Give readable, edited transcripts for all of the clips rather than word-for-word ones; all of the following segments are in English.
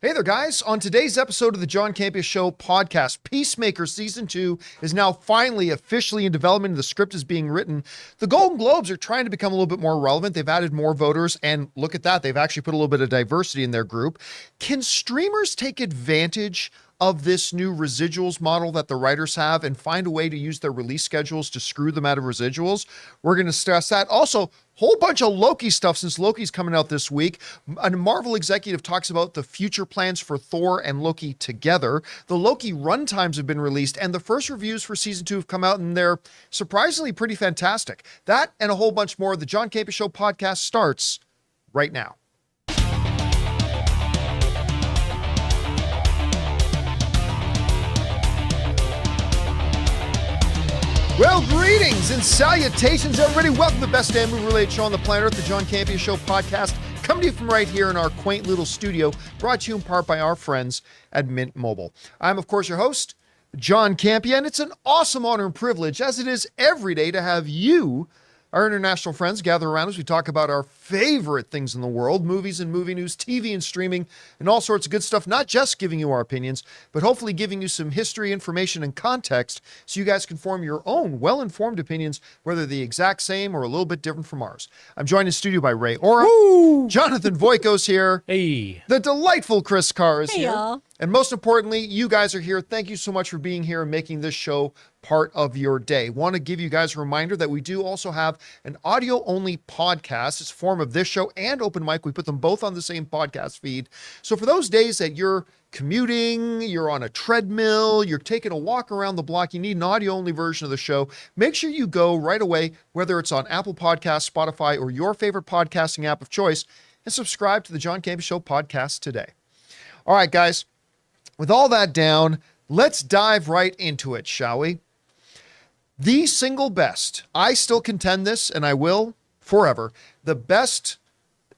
Hey there, guys. On today's episode of the John Campea Show podcast, Peacemaker Season 2 is now finally officially in development and the script is being written. The Golden Globes are trying to become a little bit more relevant. They've added more voters, and look at that. They've actually put a little bit of diversity in their group. Can streamers take advantage of this new residuals model that the writers have and find a way to use their release schedules to screw them out of residuals? We're going to stress that. Also, whole bunch of Loki stuff since Loki's coming out this week. A Marvel executive talks about the future plans for Thor and Loki together. The Loki runtimes have been released, and the first reviews for season 2 have come out, and they're surprisingly pretty fantastic. That and a whole bunch more. The John Campea Show podcast starts right now. Well, greetings and salutations, everybody. Welcome to the best damn movie-related show on the planet Earth, the John Campea Show podcast, coming to you from right here in our quaint little studio, brought to you in part by our friends at Mint Mobile. I'm, of course, your host, John Campea, and it's an awesome honor and privilege, as it is every day, to have you, our international friends, gather around as we talk about our favorite things in the world, movies and movie news, TV and streaming, and all sorts of good stuff, not just giving you our opinions, but hopefully giving you some history, information, and context so you guys can form your own well-informed opinions, whether the exact same or a little bit different from ours. I'm joined in studio by Ray Ora. Woo! Jonathan Voico's here. Hey. The delightful Chris Carr is Hey, here. y'all. And most importantly, you guys are here. Thank you so much for being here and making this show part of your day. Want to give you guys a reminder that we do also have an audio-only podcast. It's a form of this show and Open Mic. We put them both on the same podcast feed. So for those days that you're commuting, you're on a treadmill, you're taking a walk around the block, you need an audio-only version of the show, make sure you go right away, whether it's on Apple Podcasts, Spotify, or your favorite podcasting app of choice, and subscribe to the John Campea Show podcast today. All right, guys. With all that down, let's dive right into it, shall we? The single best, I still contend this, and I will forever, the best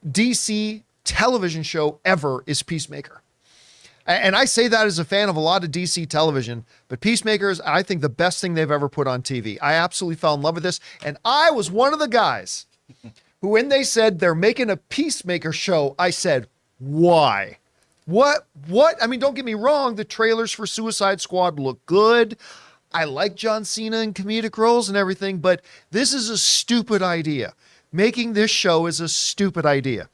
DC television show ever is Peacemaker. And I say that as a fan of a lot of DC television, but Peacemaker is, I think, the best thing they've ever put on TV. I absolutely fell in love with this, and I was one of the guys who, when they said they're making a Peacemaker show, I said, why? What? I mean, don't get me wrong. The trailers for Suicide Squad look good. I like John Cena in comedic roles and everything, but this is a stupid idea. Making this show is a stupid idea.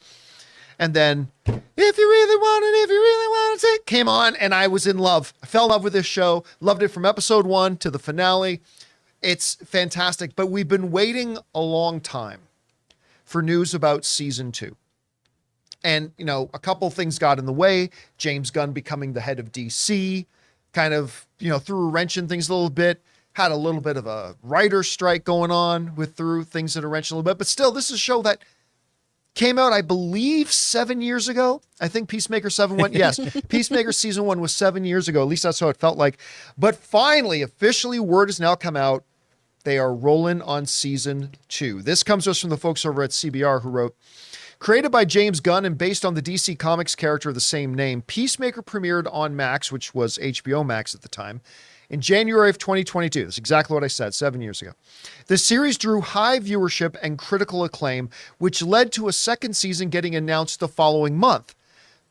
And then, if you really want it, came on, and I was in love. I fell in love with this show. Loved it from episode 1 to the finale. It's fantastic, but we've been waiting a long time for news about season 2. And, you know, a couple things got in the way. James Gunn becoming the head of DC kind of, threw a wrench in things a little bit. Had a little bit of a writer's strike going on threw things in a wrench a little bit. But still, this is a show that came out, I believe, 7 years ago. I think Peacemaker Peacemaker season 1 was 7 years ago. At least that's how it felt like. But finally, officially, word has now come out. They are rolling on season 2. This comes to us from the folks over at CBR who wrote, created by James Gunn and based on the DC Comics character of the same name, Peacemaker premiered on Max, which was HBO Max at the time, in January of 2022. That's exactly what I said 7 years ago. The series drew high viewership and critical acclaim, which led to a second season getting announced the following month.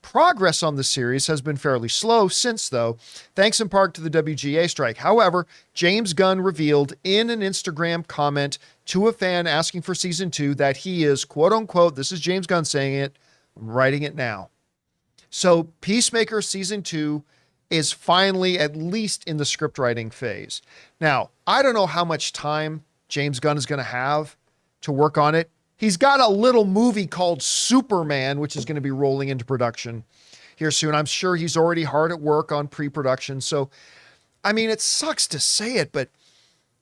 Progress on the series has been fairly slow since, though, thanks in part to the WGA strike. However, James Gunn revealed in an Instagram comment to a fan asking for season 2 that he is, quote unquote, this is James Gunn saying it, I'm writing it now. So Peacemaker season 2 is finally at least in the script writing phase. Now, I don't know how much time James Gunn is going to have to work on it. He's got a little movie called Superman, which is going to be rolling into production here soon. I'm sure he's already hard at work on pre-production. So, I mean, it sucks to say it, but,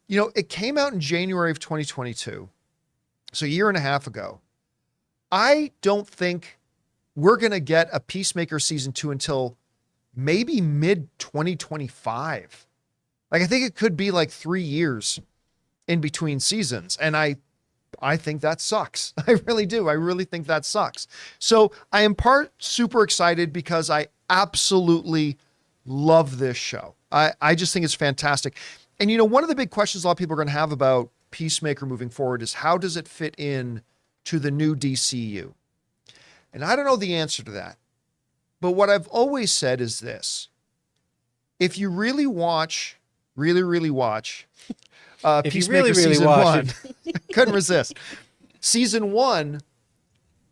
it came out in January of 2022. So a year and a half ago. I don't think we're going to get a Peacemaker season 2 until maybe mid-2025. Like, I think it could be like 3 years in between seasons. And I think that sucks. I really do. I really think that sucks. So I am part super excited because I absolutely love this show. I just think it's fantastic. And, one of the big questions a lot of people are going to have about Peacemaker moving forward is how does it fit in to the new DCU? And I don't know the answer to that. But what I've always said is this. If you really watch, really watch If you Peacemaker really season watch one, couldn't resist. Season one,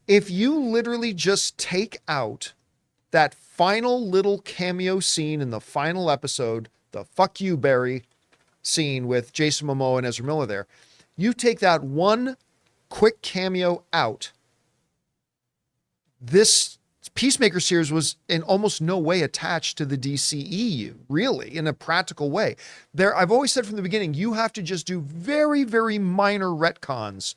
if you literally just take out that final little cameo scene in the final episode, the fuck you, Barry scene with Jason Momoa and Ezra Miller there, you take that one quick cameo out, this Peacemaker series was in almost no way attached to the DCEU, really, in a practical way. I've always said from the beginning, you have to just do very minor retcons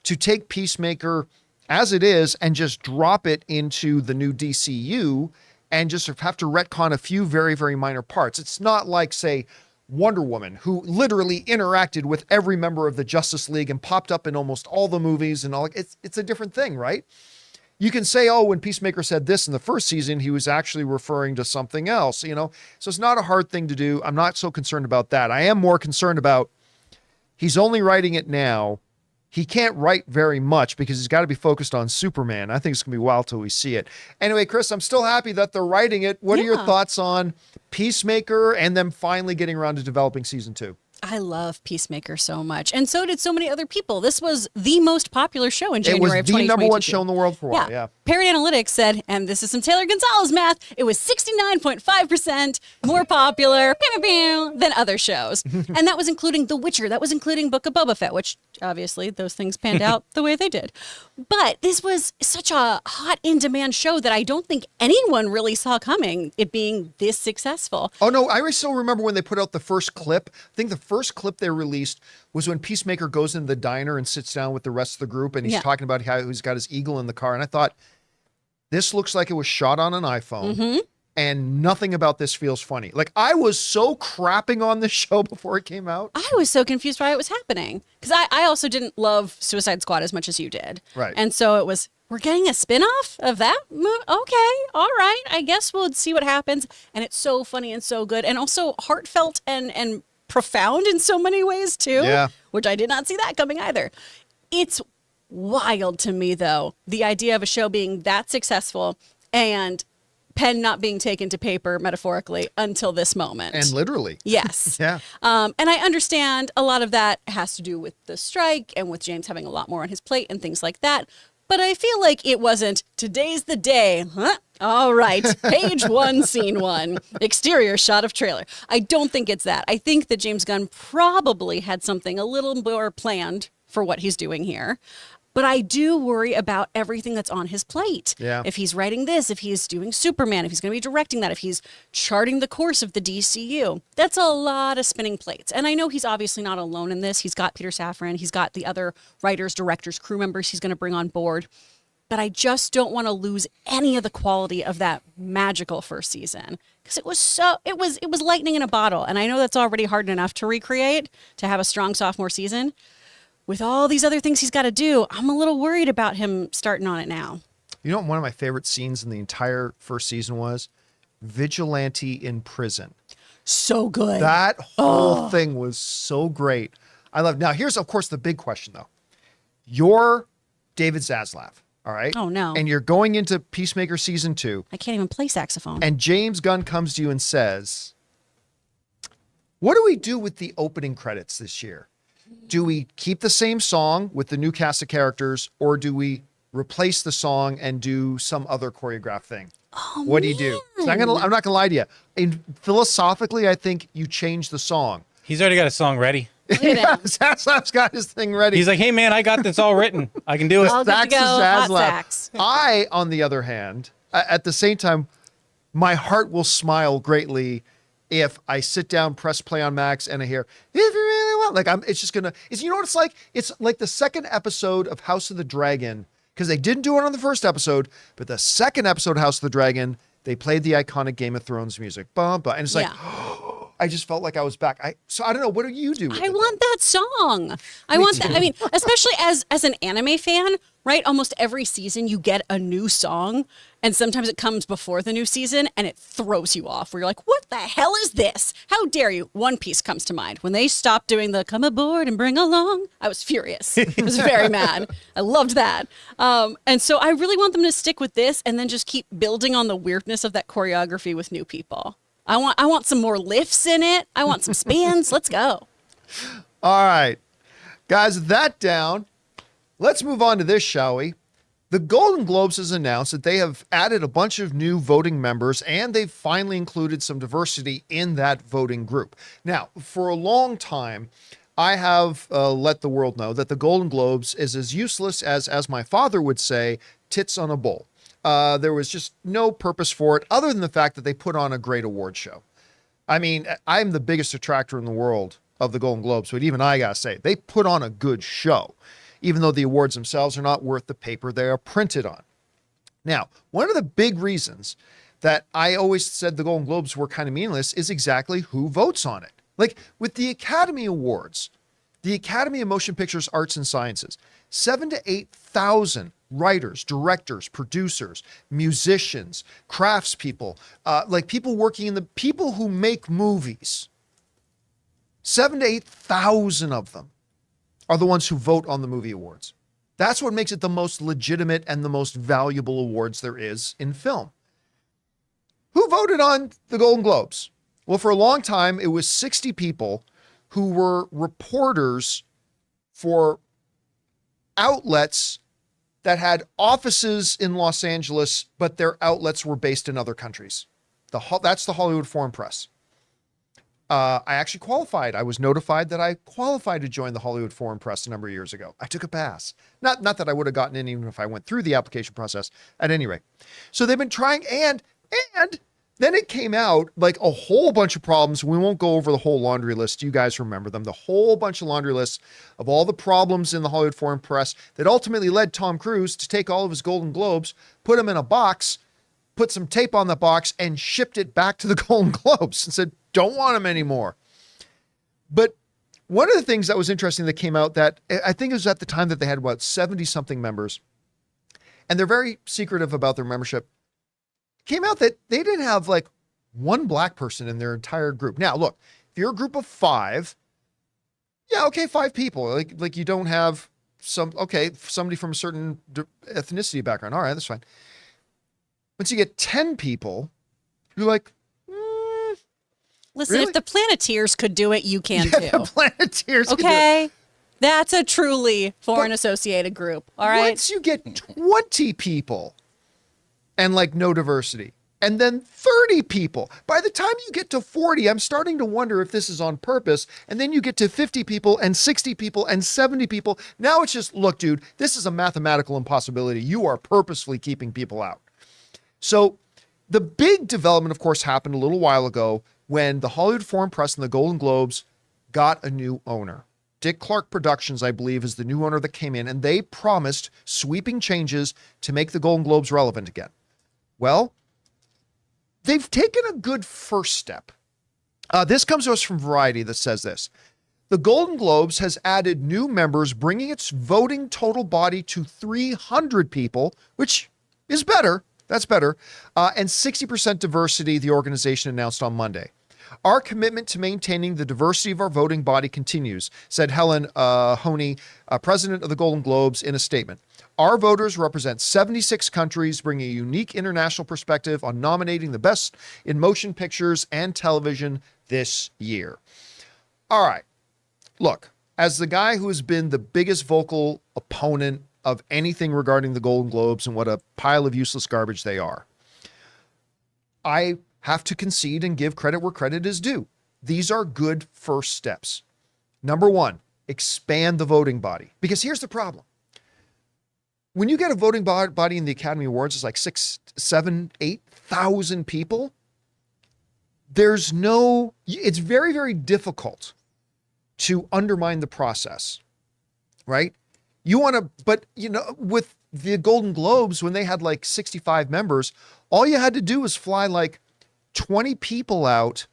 to take Peacemaker as it is and just drop it into the new DCU and just have to retcon a few very minor parts. It's not like, say, Wonder Woman, who literally interacted with every member of the Justice League and popped up in almost all the movies and all. It's a different thing, right? You can say, oh, when Peacemaker said this in the first season, he was actually referring to something else, So it's not a hard thing to do. I'm not so concerned about that. I am more concerned about he's only writing it now. He can't write very much because he's got to be focused on Superman. I think it's going to be a while till we see it. Anyway, Chris, I'm still happy that they're writing it. What are your thoughts on Peacemaker and them finally getting around to developing season 2? I love Peacemaker so much. And so did so many other people. This was the most popular show in January of 2022. It was the number one show in the world for a while, yeah. Parrot Analytics said, and this is some Taylor Gonzalez math, it was 69.5% more popular than other shows. And that was including The Witcher. That was including Book of Boba Fett, which obviously those things panned out the way they did. But this was such a hot, in-demand show that I don't think anyone really saw coming, it being this successful. Oh, no, I still remember when they put out the first clip. I think the first clip they released was when Peacemaker goes into the diner and sits down with the rest of the group, and he's talking about how he's got his eagle in the car. And I thought, this looks like it was shot on an iPhone, and nothing about this feels funny. Like, I was so crapping on this show before it came out. I was so confused why it was happening. Because I also didn't love Suicide Squad as much as you did. Right. And so it was, we're getting a spinoff of that movie? Okay, all right. I guess we'll see what happens. And it's so funny and so good. And also heartfelt and profound in so many ways, too. Yeah. Which I did not see that coming either. It's wild to me, though, the idea of a show being that successful and pen not being taken to paper, metaphorically, until this moment. And literally. Yes. Yeah. And I understand a lot of that has to do with the strike and with James having a lot more on his plate and things like that. But I feel like it wasn't, today's the day. Huh? All right. Page 1, scene 1. Exterior shot of trailer. I don't think it's that. I think that James Gunn probably had something a little more planned for what he's doing here. But I do worry about everything that's on his plate. Yeah. If he's writing this, if he's doing Superman, if he's going to be directing that, if he's charting the course of the DCU, that's a lot of spinning plates. And I know he's obviously not alone in this. He's got Peter Safran. He's got the other writers, directors, crew members he's going to bring on board. But I just don't want to lose any of the quality of that magical first season. Because it was lightning in a bottle. And I know that's already hard enough to recreate, to have a strong sophomore season. With all these other things he's got to do, I'm a little worried about him starting on it now. You know what one of my favorite scenes in the entire first season was? Vigilante in prison. So good. That whole thing was so great. I love. Now, here's, of course, the big question, though. You're David Zaslav, all right? Oh, no. And you're going into Peacemaker season 2. I can't even play saxophone. And James Gunn comes to you and says, what do we do with the opening credits this year? Do we keep the same song with the new cast of characters, or do we replace the song and do some other choreographed thing? Oh, what do you do? So I'm not gonna lie to you. Philosophically, I think you change the song. He's already got a song ready. Zaslav's got his thing ready. He's like, hey man, I got this all written. I can do it. All good to go. Hot sax. I, on the other hand, at the same time, my heart will smile greatly if I sit down, press play on Max, and I hear, if you really want, like, it's just gonna, you know what it's like? It's like the second episode of House of the Dragon, because they didn't do it on the first episode, but the second episode of House of the Dragon, they played the iconic Game of Thrones music. Bum, bum, and it's like, I just felt like I was back. So I don't know. What do you do? I want that song. I want that. I mean, especially as an anime fan, right? Almost every season you get a new song, and sometimes it comes before the new season and it throws you off where you're like, what the hell is this? How dare you? One Piece comes to mind. When they stopped doing the come aboard and bring along, I was furious. I was very mad. I loved that. And so I really want them to stick with this and then just keep building on the weirdness of that choreography with new people. I want some more lifts in it. I want some spins. Let's go. All right. Guys, with that down, let's move on to this, shall we? The Golden Globes has announced that they have added a bunch of new voting members, and they've finally included some diversity in that voting group. Now, for a long time, I have let the world know that the Golden Globes is as useless as my father would say, tits on a bowl. There was just no purpose for it other than the fact that they put on a great award show. I mean, I'm the biggest detractor in the world of the Golden Globes, but even I gotta say, they put on a good show, even though the awards themselves are not worth the paper they are printed on. Now, one of the big reasons that I always said the Golden Globes were kind of meaningless is exactly who votes on it. Like with the Academy Awards, the Academy of Motion Pictures Arts and Sciences, 7,000 to 8,000 writers, directors, producers, musicians, craftspeople, like people working in the people who make movies. 7,000 to 8,000 of them are the ones who vote on the movie awards. That's what makes it the most legitimate and the most valuable awards there is in film. Who voted on the Golden Globes? Well, for a long time, it was 60 people who were reporters for outlets that had offices in Los Angeles, but their outlets were based in other countries. That's the Hollywood Foreign Press. I actually qualified. I was notified that I qualified to join the Hollywood Foreign Press a number of years ago. I took a pass. Not that I would have gotten in even if I went through the application process at any rate. So they've been trying, and then it came out like a whole bunch of problems. We won't go over the whole laundry list. You guys remember them. The whole bunch of laundry lists of all the problems in the Hollywood Foreign Press that ultimately led Tom Cruise to take all of his Golden Globes, put them in a box, put some tape on the box, and shipped it back to the Golden Globes and said, don't want them anymore. But one of the things that was interesting that came out that I think it was at the time that they had about 70 something members, and they're very secretive about their membership, came out that they didn't have like one black person in their entire group. Now, look, if you're a group of 5, yeah, okay, 5 people. Like you don't have somebody from a certain ethnicity background. All right, that's fine. Once you get 10 people, you're like, listen, really? if the Planeteers could do it, you can too. The Planeteers could do it. Okay. That's a truly foreign associated group. All right. Once you get 20 people and like no diversity, and then 30 people, by the time you get to 40, I'm starting to wonder if this is on purpose. And then you get to 50 people and 60 people and 70 people. Now it's just, look, dude, this is a mathematical impossibility. You are purposefully keeping people out. So the big development, of course, happened a little while ago when the Hollywood Foreign Press and the Golden Globes got a new owner. Dick Clark Productions, I believe, is the new owner that came in, and they promised sweeping changes to make the Golden Globes relevant again. Well, they've taken a good first step. This comes to us from Variety that says this. The Golden Globes has added new members, bringing its voting total body to 300 people, which is better. That's better. And 60% diversity, the organization announced on Monday. Our commitment to maintaining the diversity of our voting body continues, said Helen Honey, president of the Golden Globes, in a statement. Our voters represent 76 countries, bringing a unique international perspective on nominating the best in motion pictures and television this year. All right. Look, as the guy who has been the biggest vocal opponent of anything regarding the Golden Globes and what a pile of useless garbage they are, I have to concede and give credit where credit is due. These are good first steps. Number one, expand the voting body. Because here's the problem. When you get a voting body in the Academy Awards, it's like 6, 7, 8,000 people. It's very, very difficult to undermine the process, right? But with the Golden Globes, when they had like 65 members, all you had to do was fly like 20 people out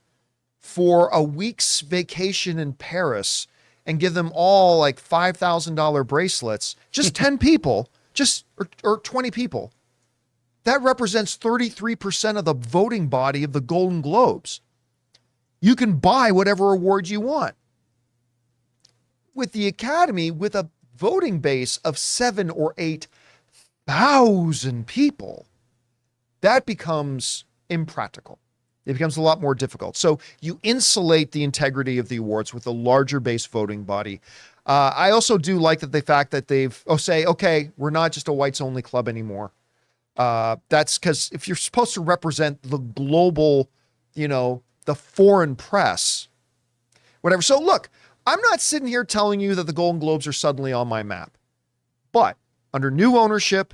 for a week's vacation in Paris and give them all like $5,000 bracelets, just 10 people, or 20 people, that represents 33% of the voting body of the Golden Globes. You can buy whatever award you want. With the Academy, with a voting base of 7,000 or 8,000 people, that becomes impractical. It becomes a lot more difficult. So you insulate the integrity of the awards with a larger base voting body. I also do like the fact that they've say, okay, we're not just a whites only club anymore. That's because if you're supposed to represent the global, the foreign press, whatever. So look, I'm not sitting here telling you that the Golden Globes are suddenly on my map, but under new ownership,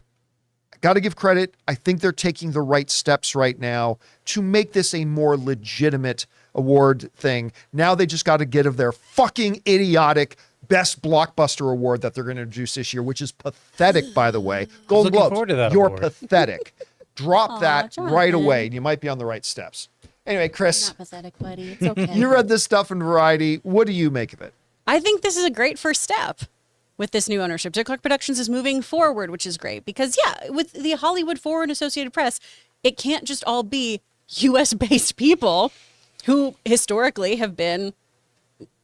got to give credit. I think they're taking the right steps right now to make this a more legitimate award thing. Now they just got to get of their fucking idiotic best blockbuster award that they're going to introduce this year, which is pathetic, by the way. Golden Globes, you're pathetic. Drop that Jonathan. Right away, and you might be on the right steps. Anyway, Chris, Not pathetic, buddy. It's okay. you read this stuff in Variety. What do you make of it? I think this is a great first step with this new ownership. Dick Clark Productions is moving forward, which is great because, with the Hollywood Foreign Associated Press, it can't just all be U.S.-based people who historically have been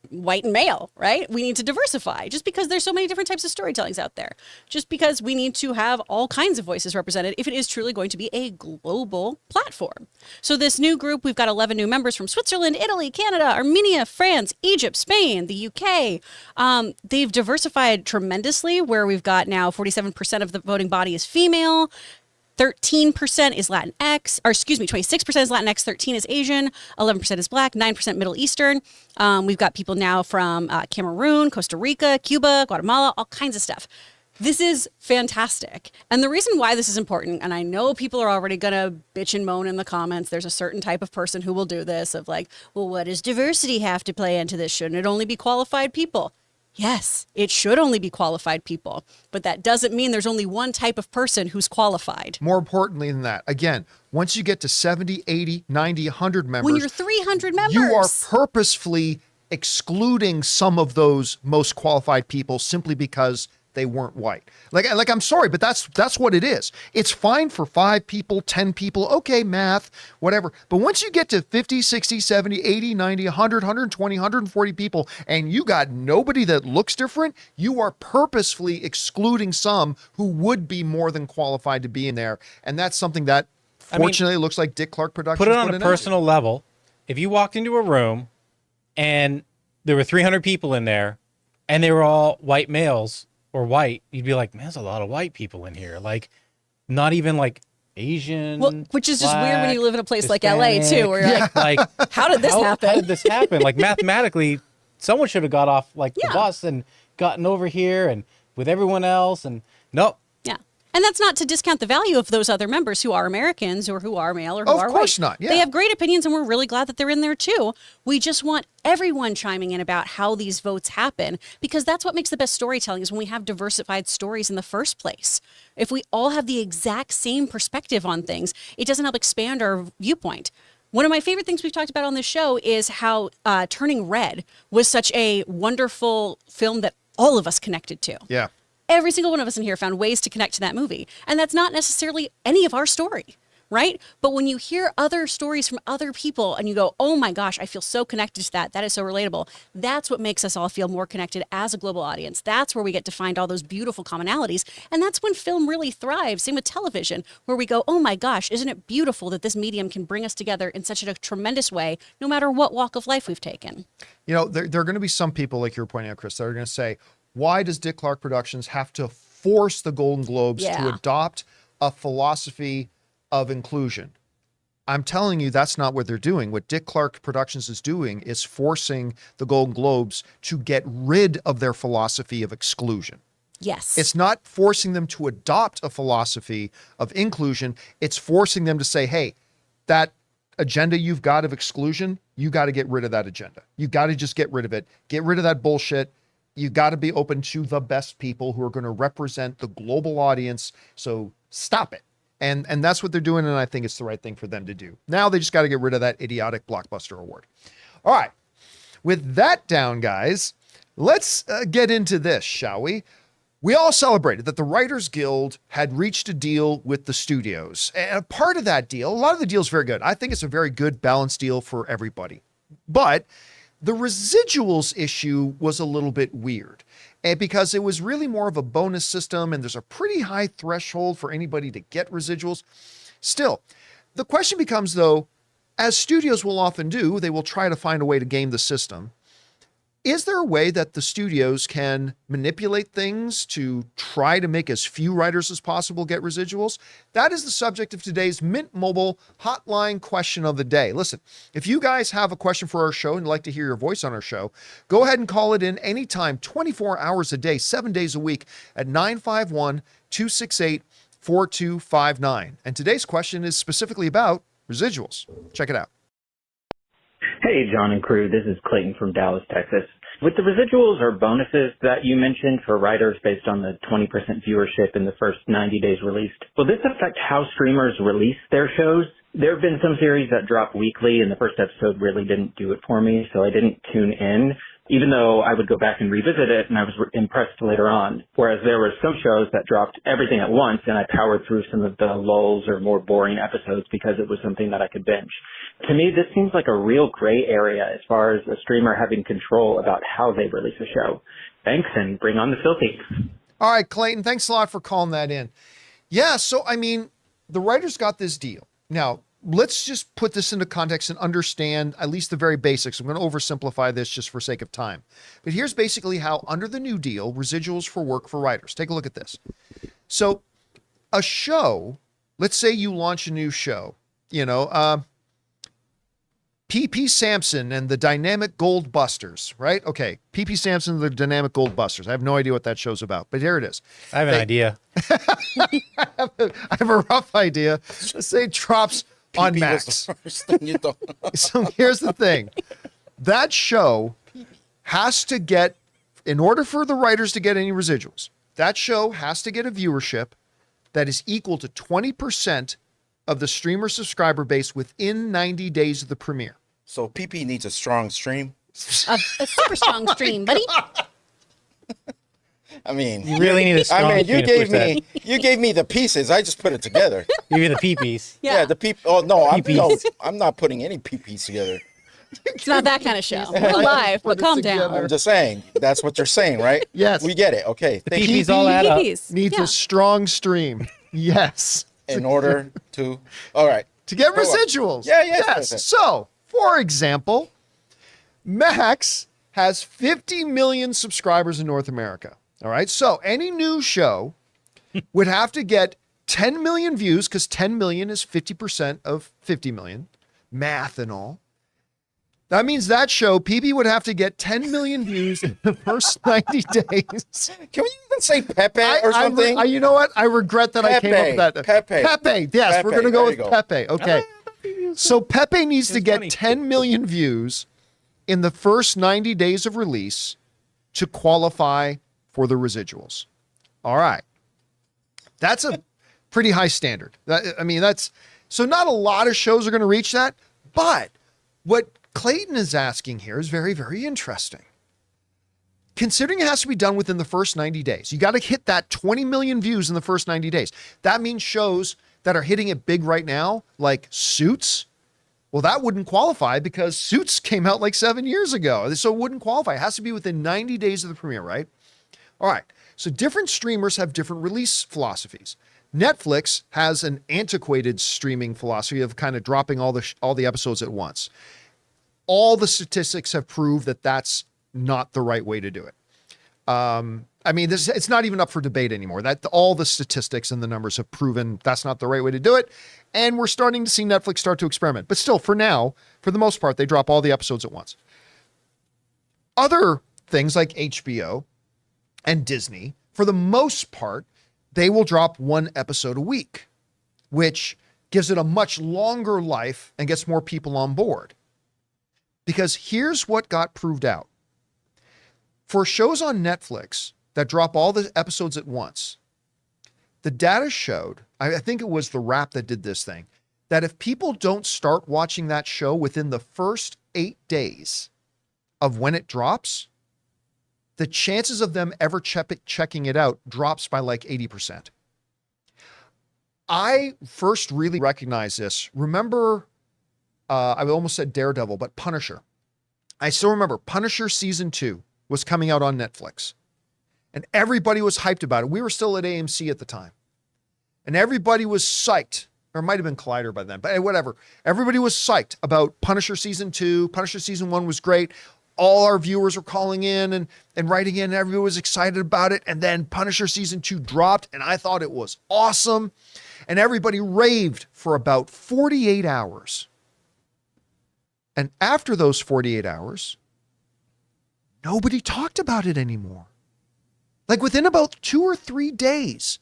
white and male, right? We need to diversify just because there's so many different types of storytellings out there. Just because we need to have all kinds of voices represented if it is truly going to be a global platform. So this new group, we've got 11 new members from Switzerland, Italy, Canada, Armenia, France, Egypt, Spain, the UK. They've diversified tremendously where we've got now 47% of the voting body is female. 13% is Latinx, 26% is Latinx, 13% is Asian, 11% is Black, 9% Middle Eastern. We've got people now from Cameroon, Costa Rica, Cuba, Guatemala, all kinds of stuff. This is fantastic. And the reason why this is important, and I know people are already going to bitch and moan in the comments, there's a certain type of person who will do this of like, well, what does diversity have to play into this? Shouldn't it only be qualified people? Yes, it should only be qualified people, but that doesn't mean there's only one type of person who's qualified. More importantly than that, again, once you get to 70, 80, 90, 100 members, When you're 300 members, you are purposefully excluding some of those most qualified people simply because they weren't white. Like I'm sorry, but that's what it is. It's fine for 5 people, 10 people, okay, math, whatever. But once you get to 50, 60, 70, 80, 90, 100, 120, 140 people, and you got nobody that looks different, you are purposefully excluding some who would be more than qualified to be in there. And that's something that fortunately looks like Dick Clark Productions put it on a personal level. If you walked into a room and there were 300 people in there and they were all white males, or white, you'd be like, man, there's a lot of white people in here. Like, not even like Asian. Well, which is just weird when you live in a place Hispanic, like LA too, where you're like, how did this happen? How did this happen? Like, mathematically, someone should have got off like the bus and gotten over here and with everyone else. And nope. Yeah. And that's not to discount the value of those other members who are Americans or who are male or who are white. Of course not, yeah. They have great opinions and we're really glad that they're in there too. We just want everyone chiming in about how these votes happen because that's what makes the best storytelling is when we have diversified stories in the first place. If we all have the exact same perspective on things, it doesn't help expand our viewpoint. One of my favorite things we've talked about on this show is how Turning Red was such a wonderful film that all of us connected to. Yeah. Every single one of us in here found ways to connect to that movie. And that's not necessarily any of our story, right? But when you hear other stories from other people and you go, oh my gosh, I feel so connected to that. That is so relatable. That's what makes us all feel more connected as a global audience. That's where we get to find all those beautiful commonalities. And that's when film really thrives. Same with television, where we go, oh my gosh, isn't it beautiful that this medium can bring us together in such a tremendous way, no matter what walk of life we've taken. There are going to be some people, like you were pointing out, Chris, that are going to say, why does Dick Clark Productions have to force the Golden Globes to adopt a philosophy of inclusion? I'm telling you, that's not what they're doing. What Dick Clark Productions is doing is forcing the Golden Globes to get rid of their philosophy of exclusion. Yes. It's not forcing them to adopt a philosophy of inclusion. It's forcing them to say, hey, that agenda you've got of exclusion, you got to get rid of that agenda. You got to just get rid of it. Get rid of that bullshit. You got to be open to the best people who are going to represent the global audience. So stop it. And that's what they're doing. And I think it's the right thing for them to do. Now they just got to get rid of that idiotic blockbuster award. All right. With that down, guys, let's get into this, shall we? We all celebrated that the Writers Guild had reached a deal with the studios. And a part of that deal, a lot of the deal is very good. I think it's a very good balanced deal for everybody. But the residuals issue was a little bit weird. And because it was really more of a bonus system and there's a pretty high threshold for anybody to get residuals. Still, the question becomes though, as studios will often do, they will try to find a way to game the system. Is there a way that the studios can manipulate things to try to make as few writers as possible get residuals? That is the subject of today's Mint Mobile hotline question of the day. Listen, if you guys have a question for our show and like to hear your voice on our show, go ahead and call it in anytime, 24 hours a day, 7 days a week at 951-268-4259. And today's question is specifically about residuals. Check it out. Hey, John and crew. This is Clayton from Dallas, Texas. With the residuals or bonuses that you mentioned for writers based on the 20% viewership in the first 90 days released, will this affect how streamers release their shows? There have been some series that drop weekly, and the first episode really didn't do it for me, so I didn't tune in, even though I would go back and revisit it, and I was impressed later on. Whereas there were some shows that dropped everything at once, and I powered through some of the lulls or more boring episodes because it was something that I could binge. To me, this seems like a real gray area as far as a streamer having control about how they release a show. Thanks, and bring on the filthy. All right, Clayton, thanks a lot for calling that in. Yeah, so, I mean, the writers got this deal. Now, let's just put this into context and understand at least the very basics. I'm going to oversimplify this just for sake of time. But here's basically how, under the new deal, residuals for work for writers. Take a look at this. So, a show, let's say you launch a new show, PP Sampson and the Dynamic Gold Busters, right? Okay, PP Sampson and the Dynamic Gold Busters. I have no idea what that show's about, but here it is. I have an idea. I have a rough idea. Let's say it drops on PP Max. was the first thing you thought. So here's the thing. That show has to get, in order for the writers to get any residuals, that show has to get a viewership that is equal to 20% of the streamer subscriber base within 90 days of the premiere. So PP needs a strong stream. A super strong stream, buddy. I mean, You really need a strong I mean, stream to push that. you gave me the pieces. I just put it together. Give you the peepees. Yeah, the PP. Oh no, PPs. I'm not putting any PPs together. It's not that kind of show. We're live, but calm down. I'm just saying. That's what you're saying, right? Yes. We get it. Okay. Thank you. PPs all add up. PPs. Needs Yeah. a strong stream. Yes. In order to. All right. To get Go on. residuals. Yeah, yes, Yes. yes. So, for example, Max has 50 million subscribers in North America. All right. So, any new show would have to get 10 million views because 10 million is 50% of 50 million. Math and all. That means that show, PB would have to get 10 million views in the first 90 days. Can we even say Pepe or something? You know what? I regret that I came up with that. Pepe. Pepe. Yes, Pepe. we're going to go There with you go. Pepe. Okay. So Pepe needs to It's get funny. 10 million views in the first 90 days of release to qualify for the residuals. All right. That's a pretty high standard. So not a lot of shows are going to reach that, but what Clayton is asking here is very, very interesting. Considering it has to be done within the first 90 days, you got to hit that 20 million views in the first 90 days. That means shows that are hitting it big right now, like Suits, well, that wouldn't qualify because Suits came out like 7 years ago. So it wouldn't qualify. It has to be within 90 days of the premiere, right? All right. So different streamers have different release philosophies. Netflix has an antiquated streaming philosophy of kind of dropping all the episodes at once. All the statistics have proved that that's not the right way to do it. It's not even up for debate anymore. That all the statistics and the numbers have proven that's not the right way to do it. And we're starting to see Netflix start to experiment. But still, for now, for the most part, they drop all the episodes at once. Other things like HBO and Disney, for the most part, they will drop one episode a week, which gives it a much longer life and gets more people on board. Because here's what got proved out. For shows on Netflix that drop all the episodes at once, the data showed, I think it was The Wrap that did this thing, that if people don't start watching that show within the first 8 days of when it drops, the chances of them ever checking it out drops by like 80%. I first really recognized this. Remember, I almost said Daredevil, but Punisher. I still remember Punisher season 2 was coming out on Netflix, and everybody was hyped about it. We were still at AMC at the time, and everybody was psyched. Or it might have been Collider by then, but whatever. Everybody was psyched about Punisher season 2. Punisher season 1 was great. All our viewers were calling in and writing in, and everybody was excited about it. And then Punisher season 2 dropped, and I thought it was awesome. And everybody raved for about 48 hours. And after those 48 hours, nobody talked about it anymore. Like within about 2 or 3 days,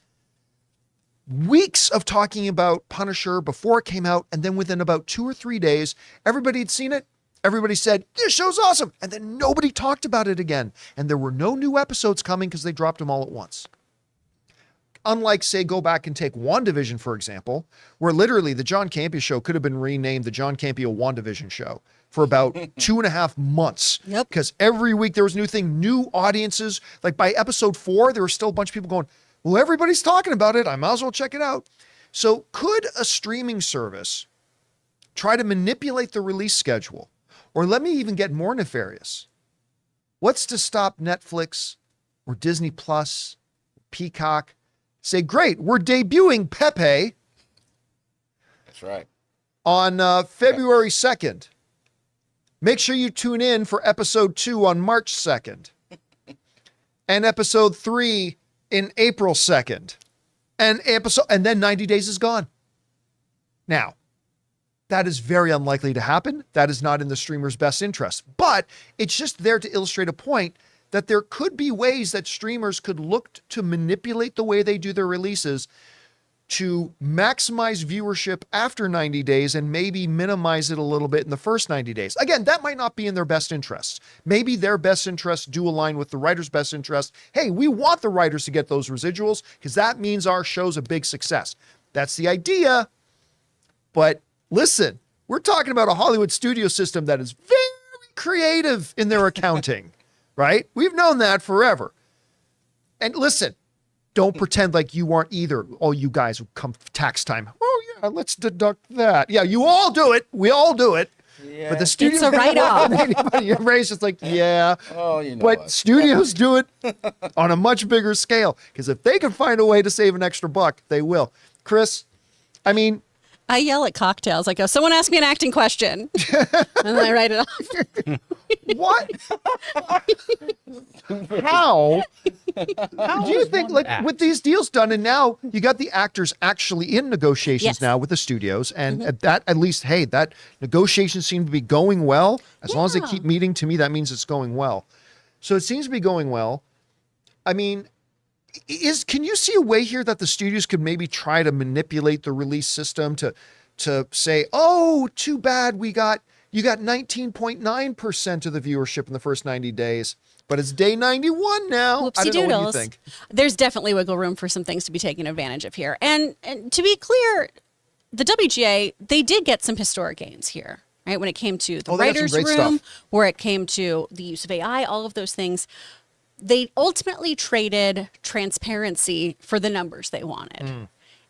weeks of talking about Punisher before it came out, and then within about 2 or 3 days, everybody had seen it. Everybody said, this show's awesome. And then nobody talked about it again. And there were no new episodes coming because they dropped them all at once. Unlike, say, go back and take WandaVision, for example, where literally the John Campea show could have been renamed the John Campea WandaVision show for about 2.5 months. Yep. Because every week there was a new thing, new audiences. Like by episode 4, there were still a bunch of people going, well, everybody's talking about it. I might as well check it out. So could a streaming service try to manipulate the release schedule? Or let me even get more nefarious. What's to stop Netflix or Disney Plus, Peacock, say, great, we're debuting Pepe. That's right. On February 2nd. Make sure you tune in for episode 2 on March 2nd. And episode 3 in April 2nd. And then 90 days is gone. Now, that is very unlikely to happen. That is not in the streamer's best interest. But it's just there to illustrate a point that there could be ways that streamers could look to manipulate the way they do their releases to maximize viewership after 90 days and maybe minimize it a little bit in the first 90 days. Again, that might not be in their best interests. Maybe their best interests do align with the writer's best interest. Hey, we want the writers to get those residuals because that means our show's a big success. That's the idea. But listen, we're talking about a Hollywood studio system that is very creative in their accounting, right? We've known that forever. And listen, don't pretend like you aren't either. All you guys who come tax time. Oh yeah, let's deduct that. Yeah, you all do it. We all do it. Yeah. But the studio, It's a write-off. Your race is like, yeah. Oh, you know But what? studios do it on a much bigger scale because if they can find a way to save an extra buck, they will. Chris, I mean, I yell at cocktails. I go, someone ask me an acting question. And then I write it off. what? How do you think, like, with these deals done, and now you got the actors actually in negotiations Yes. now with the studios, and that at least, hey, that negotiations seem to be going well. As long as they Yeah. keep meeting, to me, that means it's going well. So it seems to be going well. I mean, can you see a way here that the studios could maybe try to manipulate the release system to say, oh, too bad you got 19.9% of the viewership in the first 90 days, but it's day 91 now. I don't know, what do you Whoopsie-doodles. think? There's definitely wiggle room for some things to be taken advantage of here. And to be clear, the WGA, they did get some historic gains here, right? When it came to the they got some writer's great room, stuff. where it came to the use of AI, all of those things. They ultimately traded transparency for the numbers they wanted.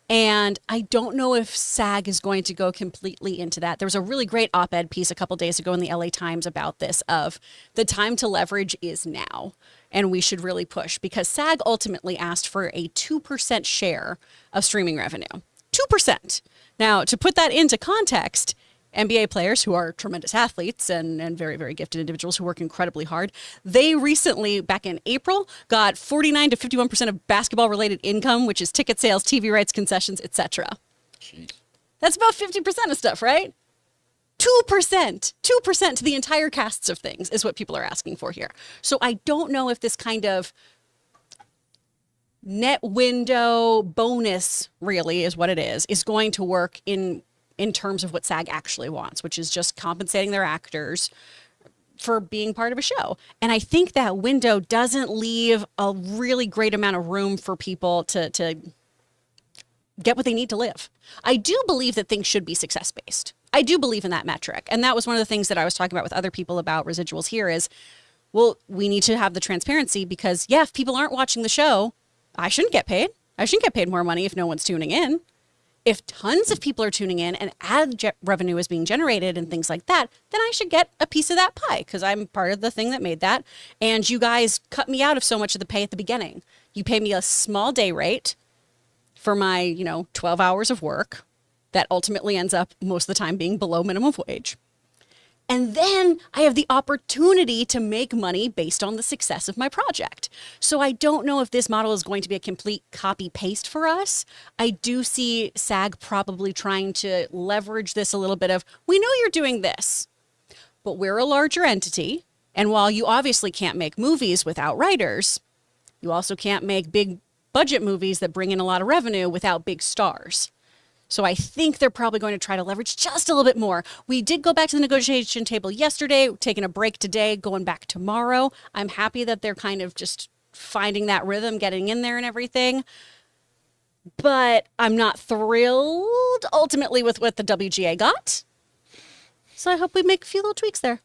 And I don't know if SAG is going to go completely into that. There was a really great op-ed piece a couple days ago in the LA Times about this, of the time to leverage is now. And we should really push, because SAG ultimately asked for a 2% share of streaming revenue. 2%. Now, to put that into context, NBA players who are tremendous athletes and very, very gifted individuals who work incredibly hard, they recently, back in April, got 49 to 51% of basketball-related income, which is ticket sales, TV rights, concessions, etc. That's about 50% of stuff, right? 2%. 2% to the entire casts of things is what people are asking for here. So I don't know if this kind of net window bonus, really is what it is going to work in terms of what SAG actually wants, which is just compensating their actors for being part of a show. And I think that window doesn't leave a really great amount of room for people to get what they need to live. I do believe that things should be success-based. I do believe in that metric. And that was one of the things that I was talking about with other people about residuals here is, well, we need to have the transparency because, yeah, if people aren't watching the show, I shouldn't get paid. I shouldn't get paid more money if no one's tuning in. If tons of people are tuning in and revenue is being generated and things like that, then I should get a piece of that pie because I'm part of the thing that made that. And you guys cut me out of so much of the pay at the beginning. You pay me a small day rate for my, 12 hours of work that ultimately ends up most of the time being below minimum wage. And then I have the opportunity to make money based on the success of my project. So I don't know if this model is going to be a complete copy paste for us. I do see SAG probably trying to leverage this a little bit of, we know you're doing this, but we're a larger entity. And while you obviously can't make movies without writers, you also can't make big budget movies that bring in a lot of revenue without big stars. So I think they're probably going to try to leverage just a little bit more. We did go back to the negotiation table yesterday, taking a break today, going back tomorrow. I'm happy that they're kind of just finding that rhythm, getting in there and everything. But I'm not thrilled ultimately with what the WGA got. So I hope we make a few little tweaks there.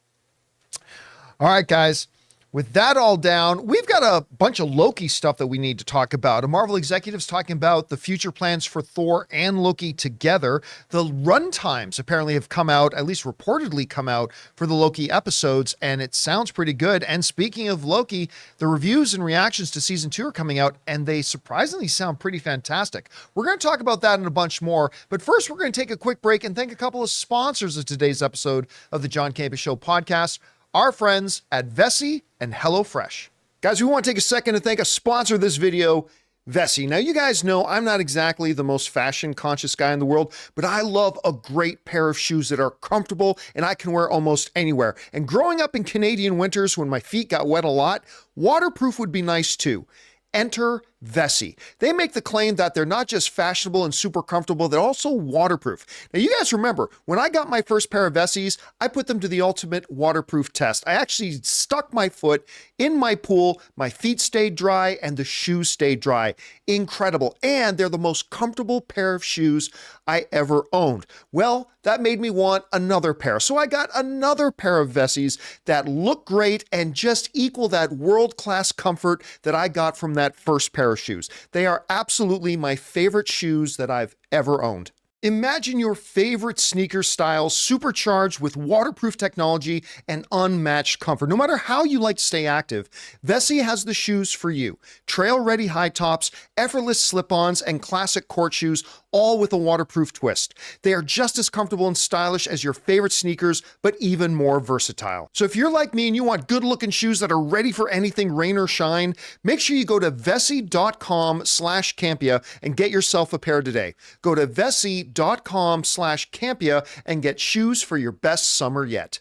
All right, guys. With that all down, we've got a bunch of Loki stuff that we need to talk about. A Marvel executive's talking about the future plans for Thor and Loki together. The runtimes apparently have come out, at least reportedly come out, for the Loki episodes, and it sounds pretty good. And speaking of Loki, the reviews and reactions to season 2 are coming out, and they surprisingly sound pretty fantastic. We're going to talk about that and a bunch more, but first we're going to take a quick break and thank a couple of sponsors of today's episode of the John Campea Show podcast. Our friends at Vessi and HelloFresh. Guys, we want to take a second to thank a sponsor of this video, Vessi. Now, you guys know I'm not exactly the most fashion conscious guy in the world, but I love a great pair of shoes that are comfortable and I can wear almost anywhere. And growing up in Canadian winters when my feet got wet a lot, waterproof would be nice too. Enter Vessi. They make the claim that they're not just fashionable and super comfortable, they're also waterproof. Now, you guys remember, when I got my first pair of Vessis, I put them to the ultimate waterproof test. I actually stuck my foot in my pool, my feet stayed dry, and the shoes stayed dry. Incredible. And they're the most comfortable pair of shoes I ever owned. Well, that made me want another pair. So I got another pair of Vessis that look great and just equal that world-class comfort that I got from that first pair of shoes. They are absolutely my favorite shoes that I've ever owned. Imagine your favorite sneaker style supercharged with waterproof technology and unmatched comfort. No matter how you like to stay active, Vessi has the shoes for you. Trail-ready high tops, effortless slip-ons, and classic court shoes, all with a waterproof twist. They are just as comfortable and stylish as your favorite sneakers, but even more versatile. So if you're like me and you want good-looking shoes that are ready for anything, rain or shine, make sure you go to vessi.com/Campea and get yourself a pair today. Go to vessi.com/Campea and get shoes for your best summer yet.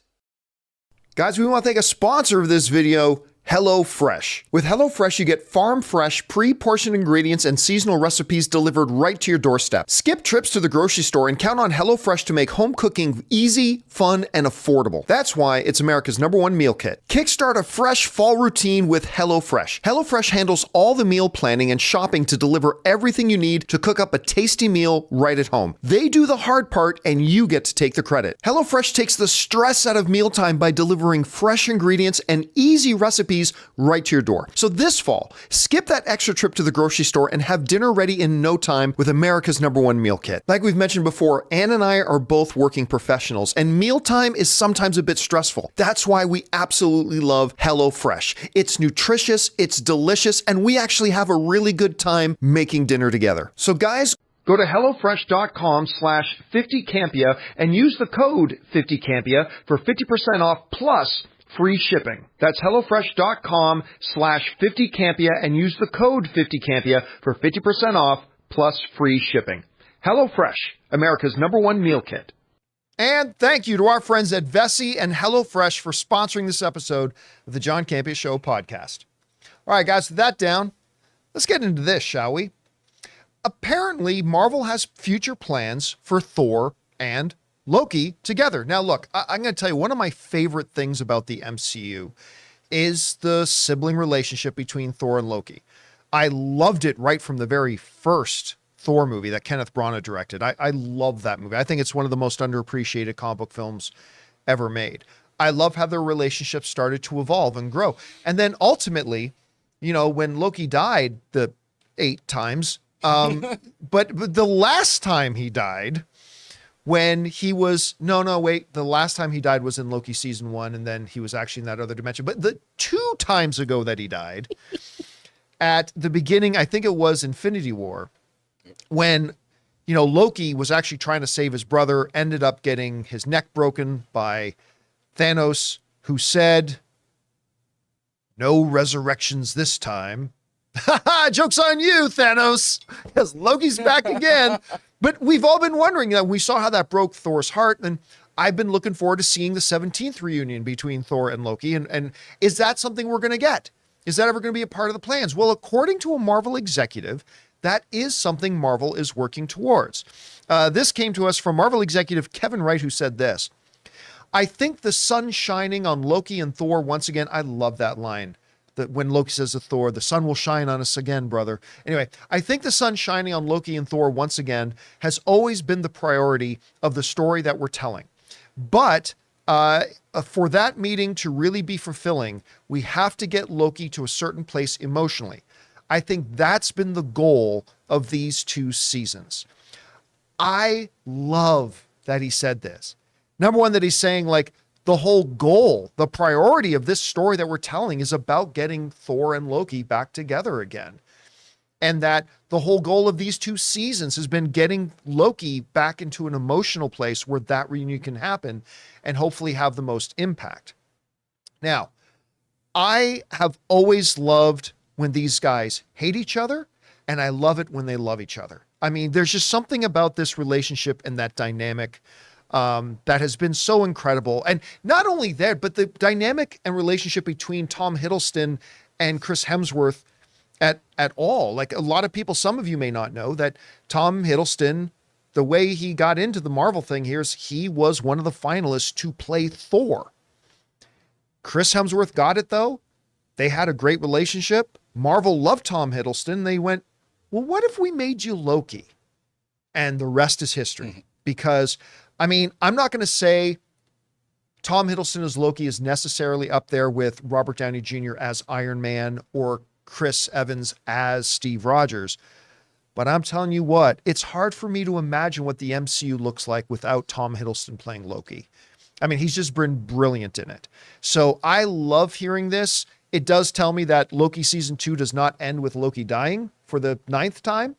Guys, we want to thank a sponsor of this video, HelloFresh. With HelloFresh, you get farm-fresh, pre-portioned ingredients and seasonal recipes delivered right to your doorstep. Skip trips to the grocery store and count on HelloFresh to make home cooking easy, fun, and affordable. That's why it's America's #1 meal kit. Kickstart a fresh fall routine with HelloFresh. HelloFresh handles all the meal planning and shopping to deliver everything you need to cook up a tasty meal right at home. They do the hard part, and you get to take the credit. HelloFresh takes the stress out of mealtime by delivering fresh ingredients and easy recipes right to your door. So this fall, skip that extra trip to the grocery store and have dinner ready in no time with America's #1 meal kit. Like we've mentioned before, Ann and I are both working professionals, and mealtime is sometimes a bit stressful. That's why we absolutely love HelloFresh. It's nutritious, it's delicious, and we actually have a really good time making dinner together. So guys, go to HelloFresh.com/50Campea and use the code 50Campea for 50% off plus free shipping. That's HelloFresh.com/50Campea and use the code 50Campea for 50% off plus free shipping. HelloFresh, America's #1 meal kit. And thank you to our friends at Vessi and HelloFresh for sponsoring this episode of the John Campea Show podcast. All right, guys, with that down, let's get into this, shall we? Apparently, Marvel has future plans for Thor and Loki together. Now, look, I'm going to tell you, one of my favorite things about the MCU is the sibling relationship between Thor and Loki. I loved it right from the very first Thor movie that Kenneth Branagh directed. I love that movie. I think it's one of the most underappreciated comic book films ever made. I love how their relationship started to evolve and grow. And then ultimately, you know, when Loki died the 8 times, but the last time he died, when he was, the last time he died was in Loki season 1, and then he was actually in that other dimension. But the 2 times ago that he died, at the beginning, I think it was Infinity War, when, you know, Loki was actually trying to save his brother, ended up getting his neck broken by Thanos, who said, "No resurrections this time." Joke's on you, Thanos, because Loki's back again. But we've all been wondering, we saw how that broke Thor's heart, and I've been looking forward to seeing the 17th reunion between Thor and Loki. And is that something we're going to get? Is that ever going to be a part of the plans? Well, according to a Marvel executive, that is something Marvel is working towards. This came to us from Marvel executive Kevin Wright, who said this: "I think the sun shining on Loki and Thor once again." I love that line. That when Loki says to Thor, "The sun will shine on us again, brother." Anyway, I think the sun shining on Loki and Thor once again has always been the priority of the story that we're telling. But for that meeting to really be fulfilling, we have to get Loki to a certain place emotionally. I think that's been the goal of these 2 seasons. I love that he said this. Number one, that he's saying, like, the whole goal, the priority of this story that we're telling is about getting Thor and Loki back together again. And that the whole goal of these 2 seasons has been getting Loki back into an emotional place where that reunion can happen and hopefully have the most impact. Now, I have always loved when these guys hate each other, and I love it when they love each other. I mean, there's just something about this relationship and that dynamic that has been so incredible. And not only that, but the dynamic and relationship between Tom Hiddleston and Chris Hemsworth at all. Like, a lot of people, some of you may not know that Tom Hiddleston, the way he got into the Marvel thing here is he was one of the finalists to play Thor. Chris Hemsworth got it, though. They had a great relationship. Marvel loved Tom Hiddleston. They went, well, what if we made you Loki? And the rest is history. Because, I mean, I'm not going to say Tom Hiddleston as Loki is necessarily up there with Robert Downey Jr. as Iron Man or Chris Evans as Steve Rogers. But I'm telling you what, it's hard for me to imagine what the MCU looks like without Tom Hiddleston playing Loki. I mean, he's just been brilliant in it. So I love hearing this. It does tell me that Loki season 2 does not end with Loki dying for the 9th time.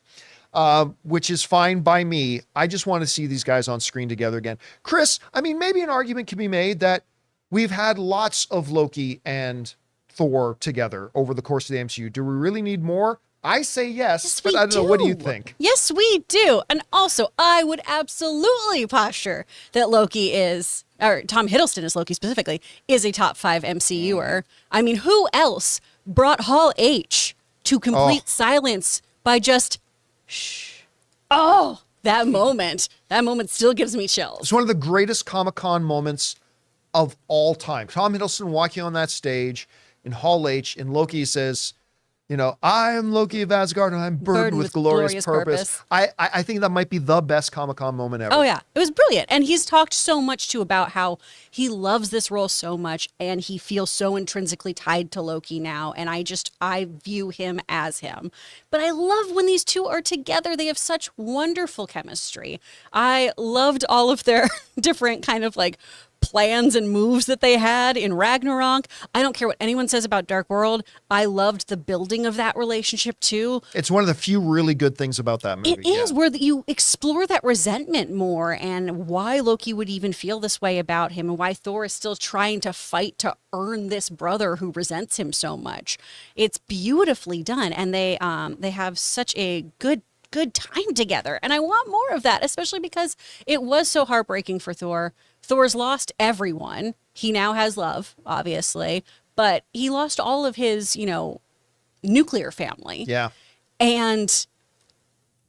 Which is fine by me. I just want to see these guys on screen together again. Chris, I mean, maybe an argument can be made that we've had lots of Loki and Thor together over the course of the MCU. Do we really need more? I say yes, but I don't know. What do you think? Yes, we do. And also, I would absolutely posture that Loki is, or Tom Hiddleston as Loki specifically, is a top 5 MCUer. I mean, who else brought Hall H to complete silence by just shh? Oh, that moment still gives me chills. It's one of the greatest Comic-Con moments of all time. Tom Hiddleston walking on that stage in Hall H, and Loki says, you know, "I am Loki of Asgard and I'm burdened with glorious purpose." I think that might be the best Comic-Con moment ever. Oh yeah, it was brilliant. And he's talked so much too about how he loves this role so much and he feels so intrinsically tied to Loki now. And I view him as him. But I love when these two are together. They have such wonderful chemistry. I loved all of their different kind of like plans and moves that they had in Ragnarok. I don't care what anyone says about Dark World. I loved the building of that relationship too. It's one of the few really good things about that movie. It is, where you explore that resentment more and why Loki would even feel this way about him and why Thor is still trying to fight to earn this brother who resents him so much. It's beautifully done, and they have such a good time together. And I want more of that, especially because it was so heartbreaking for Thor. Thor's lost everyone. He now has love, obviously, but he lost all of his, nuclear family. Yeah. And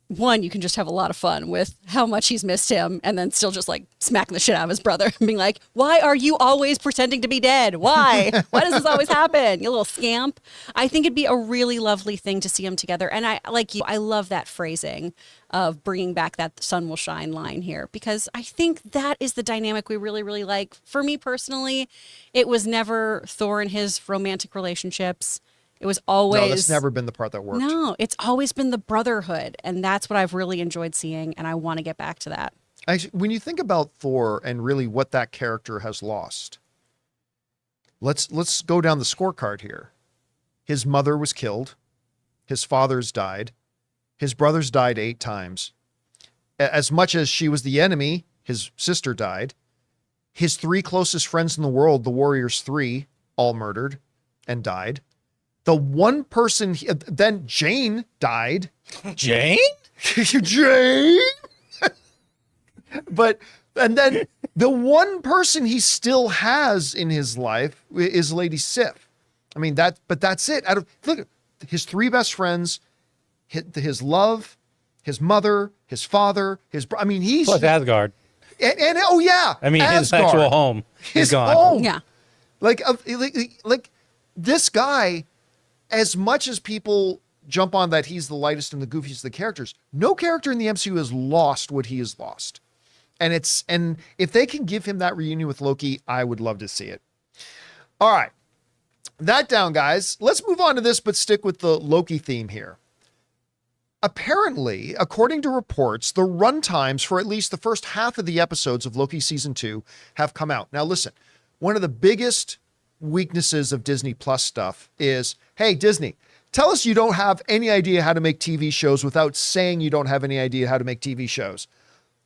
one, you can just have a lot of fun with how much he's missed him, and then still just like smacking the shit out of his brother and being like, why are you always pretending to be dead? Why? Why does this always happen? You little scamp. I think it'd be a really lovely thing to see them together. And I, like you, I love that phrasing of bringing back that sun will shine line here, because I think that is the dynamic we really, really like. For me personally, it was never Thor and his romantic relationships. It was always... No, that's never been the part that worked. No, it's always been the brotherhood. And that's what I've really enjoyed seeing. And I want to get back to that. Actually, when you think about Thor and really what that character has lost, let's go down the scorecard here. His mother was killed. His father's died. His brothers died 8 times. As much as she was the enemy, his sister died. His 3 closest friends in the world, the Warriors 3, all murdered and died. The one person, then Jane died. Jane? Jane? And then the one person he still has in his life is Lady Sif. I mean, but that's it. Look, his 3 best friends, his love, his mother, his father, he's... Plus Asgard. And oh yeah. I mean, his Asgard. actual home is gone. Home. Yeah. Like this guy, as much as people jump on that he's the lightest and the goofiest of the characters, no character in the MCU has lost what he has lost. And if they can give him that reunion with Loki, I would love to see it. All right. That down, guys. Let's move on to this, but stick with the Loki theme here. Apparently, according to reports, the runtimes for at least the first half of the episodes of Loki Season 2 have come out. Now, listen, one of the biggest weaknesses of Disney Plus stuff is, hey, Disney, tell us you don't have any idea how to make TV shows without saying you don't have any idea how to make TV shows.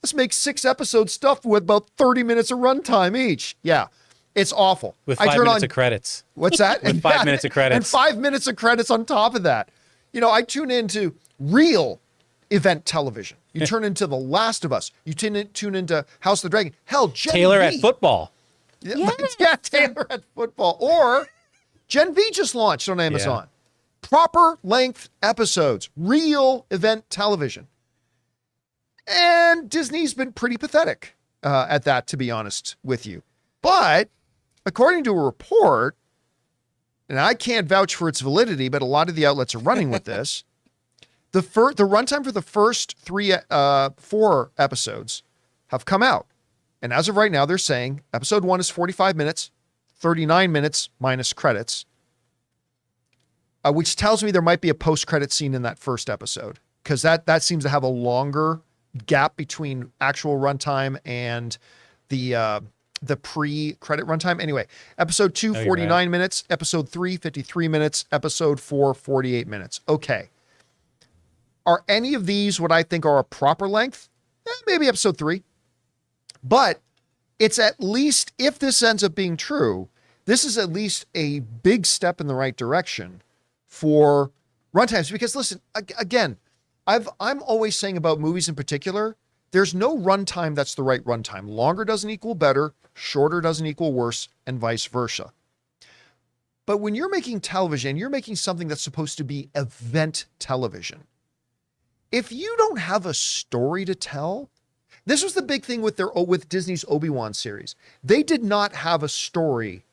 Let's make 6 episodes stuffed with about 30 minutes of runtime each. Yeah, it's awful. With 5 minutes of credits. What's that? With 5 minutes of credits. And 5 minutes of credits on top of that. You know, I tune into real event television. You turn into The Last of Us. You tune into House of the Dragon. Hell, Taylor at football. Yeah, Taylor at football. Or Gen V just launched on Amazon. Yeah. Proper length episodes. Real event television. And Disney's been pretty pathetic at that, to be honest with you. But according to a report, and I can't vouch for its validity, but a lot of the outlets are running with this, the runtime for the first 4 episodes have come out. And as of right now, they're saying episode 1 is 45 minutes, 39 minutes minus credits, which tells me there might be a post-credit scene in that first episode, because that seems to have a longer gap between actual runtime and the pre-credit runtime. Anyway, episode 2, 49 minutes, episode 3, 53 minutes, episode 4, 48 minutes. Okay. Are any of these what I think are a proper length? Maybe episode 3. But it's at least, if this ends up being true, this is at least a big step in the right direction for runtimes. Because listen, again, I'm always saying about movies in particular, there's no runtime that's the right runtime. Longer doesn't equal better, shorter doesn't equal worse, and vice versa. But when you're making television, you're making something that's supposed to be event television. If you don't have a story to tell, this was the big thing with Disney's Obi-Wan series. They did not have a story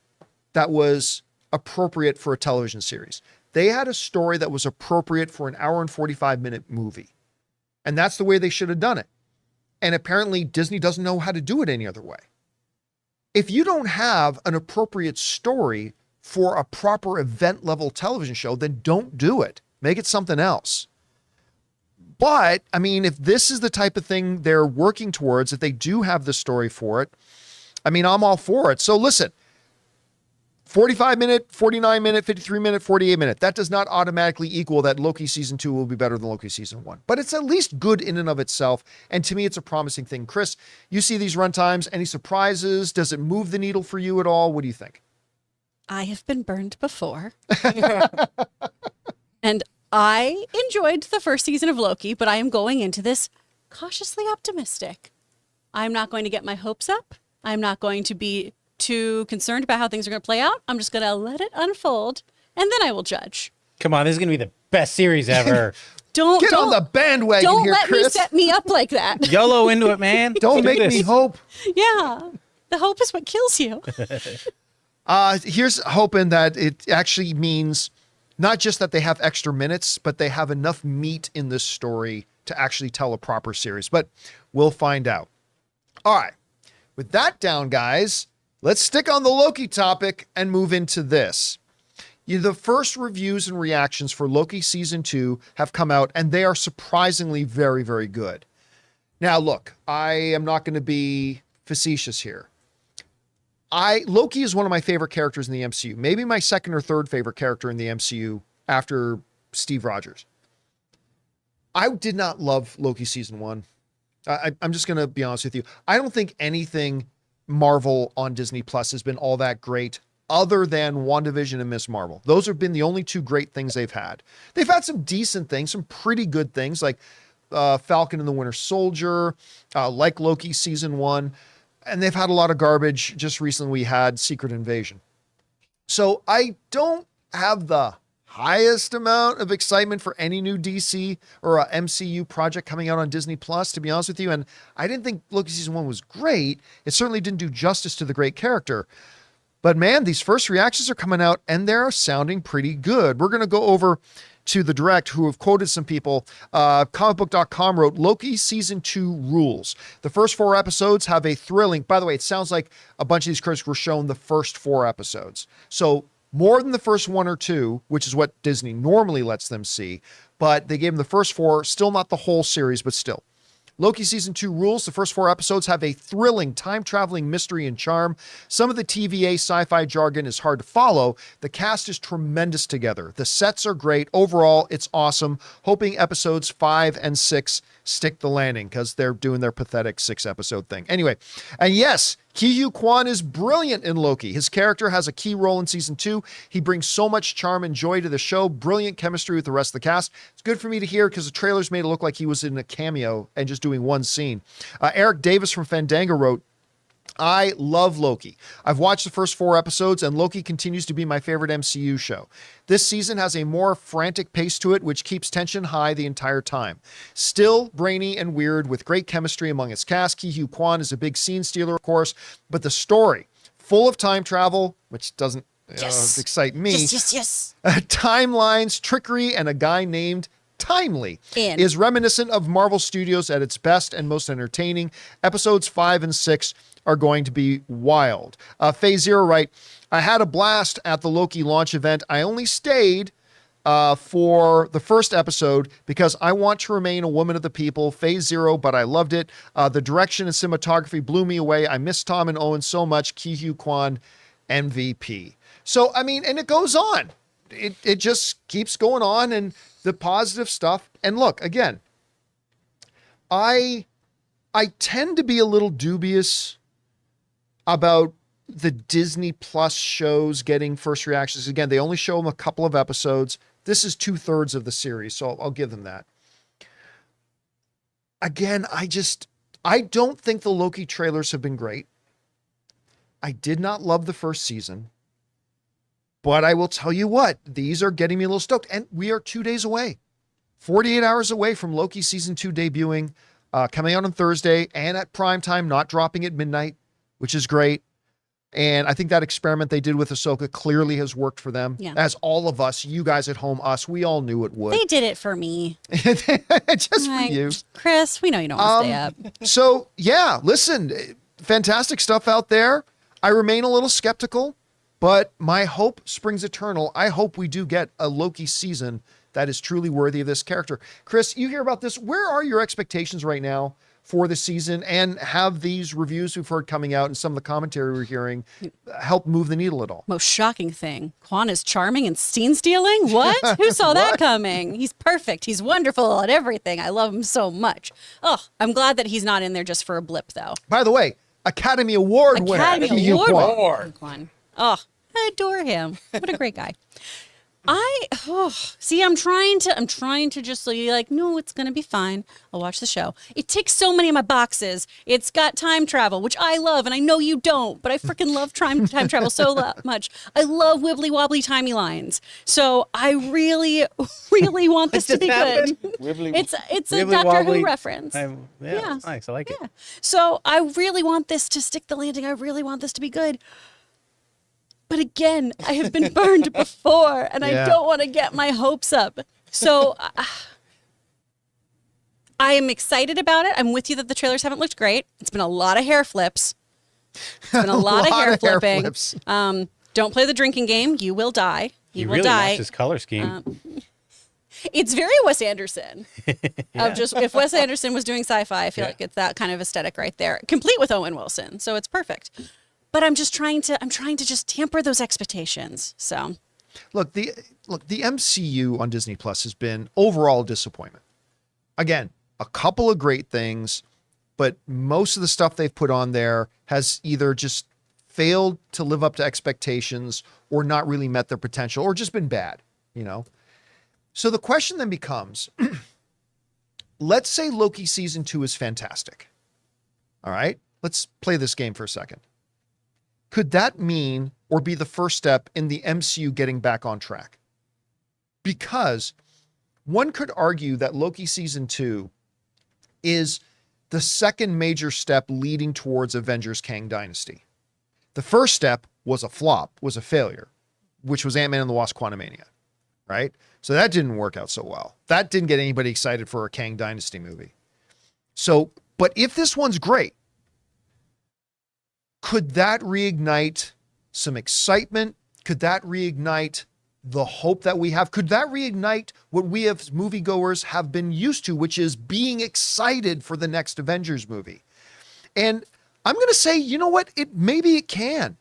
that was appropriate for a television series. They had a story that was appropriate for an hour and 45-minute movie. And that's the way they should have done it. And apparently Disney doesn't know how to do it any other way. If you don't have an appropriate story for a proper event level television show, then don't do it. Make it something else. But, I mean, if this is the type of thing they're working towards, if they do have the story for it, I mean, I'm all for it. So listen, 45 minute, 49 minute, 53 minute, 48 minute. That does not automatically equal that Loki season 2 will be better than Loki season 1. But it's at least good in and of itself. And to me, it's a promising thing. Chris, you see these runtimes. Any surprises? Does it move the needle for you at all? What do you think? I have been burned before. And I enjoyed the first season of Loki, but I am going into this cautiously optimistic. I'm not going to get my hopes up. I'm not going to be too concerned about how things are going to play out. I'm just going to let it unfold, and then I will judge. Come on, this is going to be the best series ever. Don't Get on the bandwagon Don't here, let Chris. me set me up like that. YOLO into it, man. Don't Do make this. me hope. Yeah. The hope is what kills you. Here's hoping that it actually means not just that they have extra minutes, but they have enough meat in this story to actually tell a proper series. But we'll find out. All right. With that down, guys, let's stick on the Loki topic and move into this. The first reviews and reactions for Loki Season 2 have come out, and they are surprisingly very, very good. Now, look, I am not going to be facetious here. Loki is one of my favorite characters in the MCU. Maybe my second or third favorite character in the MCU after Steve Rogers. I did not love Loki Season 1. I'm just going to be honest with you. I don't think anything Marvel on Disney Plus has been all that great other than WandaVision and Miss Marvel. Those have been the only two great things they've had. They've had some decent things, some pretty good things like Falcon and the Winter Soldier, like Loki Season 1. And they've had a lot of garbage. Just recently we had Secret Invasion. So I don't have the highest amount of excitement for any new DC or a MCU project coming out on Disney Plus, to be honest with you. And I didn't think Loki Season 1 was great. It certainly didn't do justice to the great character. But man, these first reactions are coming out and they're sounding pretty good. We're going to go over to the direct who have quoted some people. Comicbook.com wrote, Loki Season 2 rules. The first 4 episodes have a thrilling, by the way, it sounds like a bunch of these critics were shown the first 4 episodes. So more than the first 1 or 2, which is what Disney normally lets them see, but they gave them the first 4, still not the whole series, but still. Loki Season 2 rules. The first 4 episodes have a thrilling time-traveling mystery and charm. Some of the TVA sci-fi jargon is hard to follow. The cast is tremendous together. The sets are great. Overall, it's awesome. Hoping episodes 5 and 6 stick the landing because they're doing their pathetic 6-episode thing. Anyway, and yes, Ki-Hu Kwan is brilliant in Loki. His character has a key role in Season 2. He brings so much charm and joy to the show. Brilliant chemistry with the rest of the cast. It's good for me to hear because the trailers made it look like he was in a cameo and just doing one scene. Eric Davis from Fandango wrote, I love Loki. I've watched the first 4 episodes and Loki continues to be my favorite MCU show. This season has a more frantic pace to it, which keeps tension high the entire time. Still brainy and weird with great chemistry among its cast. Ki-Hu Kwan is a big scene stealer, of course, but the story, full of time travel, which doesn't excite me. Yes. Timelines, trickery, and a guy named Timely is reminiscent of Marvel Studios at its best and most entertaining. Episodes 5 and 6 are going to be wild. Phase Zero, right? I had a blast at the Loki launch event. I only stayed for the first episode because I want to remain a woman of the people. Phase Zero, but I loved it. The direction and cinematography blew me away. I miss Tom and Owen so much. Ki-Hu Kwan, MVP. So, I mean, and it goes on. It just keeps going on and the positive stuff. And look, again, I tend to be a little dubious about the Disney Plus shows getting first reactions. Again, they only show them a couple of episodes. This is 2/3 of the series, so I'll give them that. Again, I don't think the Loki trailers have been great. I did not love the first season. But I will tell you what, these are getting me a little stoked. And we are 2 days away, 48 hours away from Loki Season 2 debuting, coming out on Thursday and at prime time, not dropping at midnight, which is great. And I think that experiment they did with Ahsoka clearly has worked for them. Yeah. As all of us, you guys at home, us, we all knew it would. They did it for me. Just for you. Chris, we know you don't want to stay up. So, yeah, listen, fantastic stuff out there. I remain a little skeptical. But my hope springs eternal. I hope we do get a Loki season that is truly worthy of this character. Chris, you hear about this. Where are your expectations right now for the season? And have these reviews we've heard coming out and some of the commentary we're hearing help move the needle at all? Most shocking thing. Kwan is charming and scene stealing? What? Who saw that coming? He's perfect. He's wonderful at everything. I love him so much. Oh, I'm glad that he's not in there just for a blip, though. By the way, Academy Award winner. Academy Ki-Hu Award Kwan. winner. Kwan. Oh, I adore him. What a great guy. See, I'm trying to just like, no, it's going to be fine. I'll watch the show. It ticks so many of my boxes. It's got time travel, which I love, and I know you don't, but I freaking love time travel so much. I love wibbly wobbly timey lines. So I really, really want this to be good. It's a Wibbly Doctor wobbly Who reference. Yeah, it's nice. I like it. So I really want this to stick the landing. I really want this to be good. But again, I have been burned before, and I don't want to get my hopes up. So I am excited about it. I'm with you that the trailers haven't looked great. It's been a lot of hair flips. It's been a lot of hair flipping. Don't play the drinking game. You will die. You will really die. likes his color scheme. It's very Wes Anderson. If Wes Anderson was doing sci-fi, I feel like it's that kind of aesthetic right there, complete with Owen Wilson. So it's perfect. But I'm trying to just tamper those expectations. So, look, the MCU on Disney Plus has been overall a disappointment. Again, a couple of great things, but most of the stuff they've put on there has either just failed to live up to expectations or not really met their potential or just been bad, you know? So the question then becomes, let's say Loki season 2 is fantastic. All right, let's play this game for a second. Could that mean or be the first step in the MCU getting back on track? Because one could argue that Loki season 2 is the second major step leading towards Avengers Kang Dynasty. The first step was a flop, was a failure, which was Ant-Man and the Wasp: Quantumania, right? So that didn't work out so well. That didn't get anybody excited for a Kang Dynasty movie. So, but if this one's great, could that reignite some excitement? Could that reignite the hope that we have? Could that reignite what we as moviegoers have been used to, which is being excited for the next Avengers movie? And I'm going to say, you know what? Maybe it can,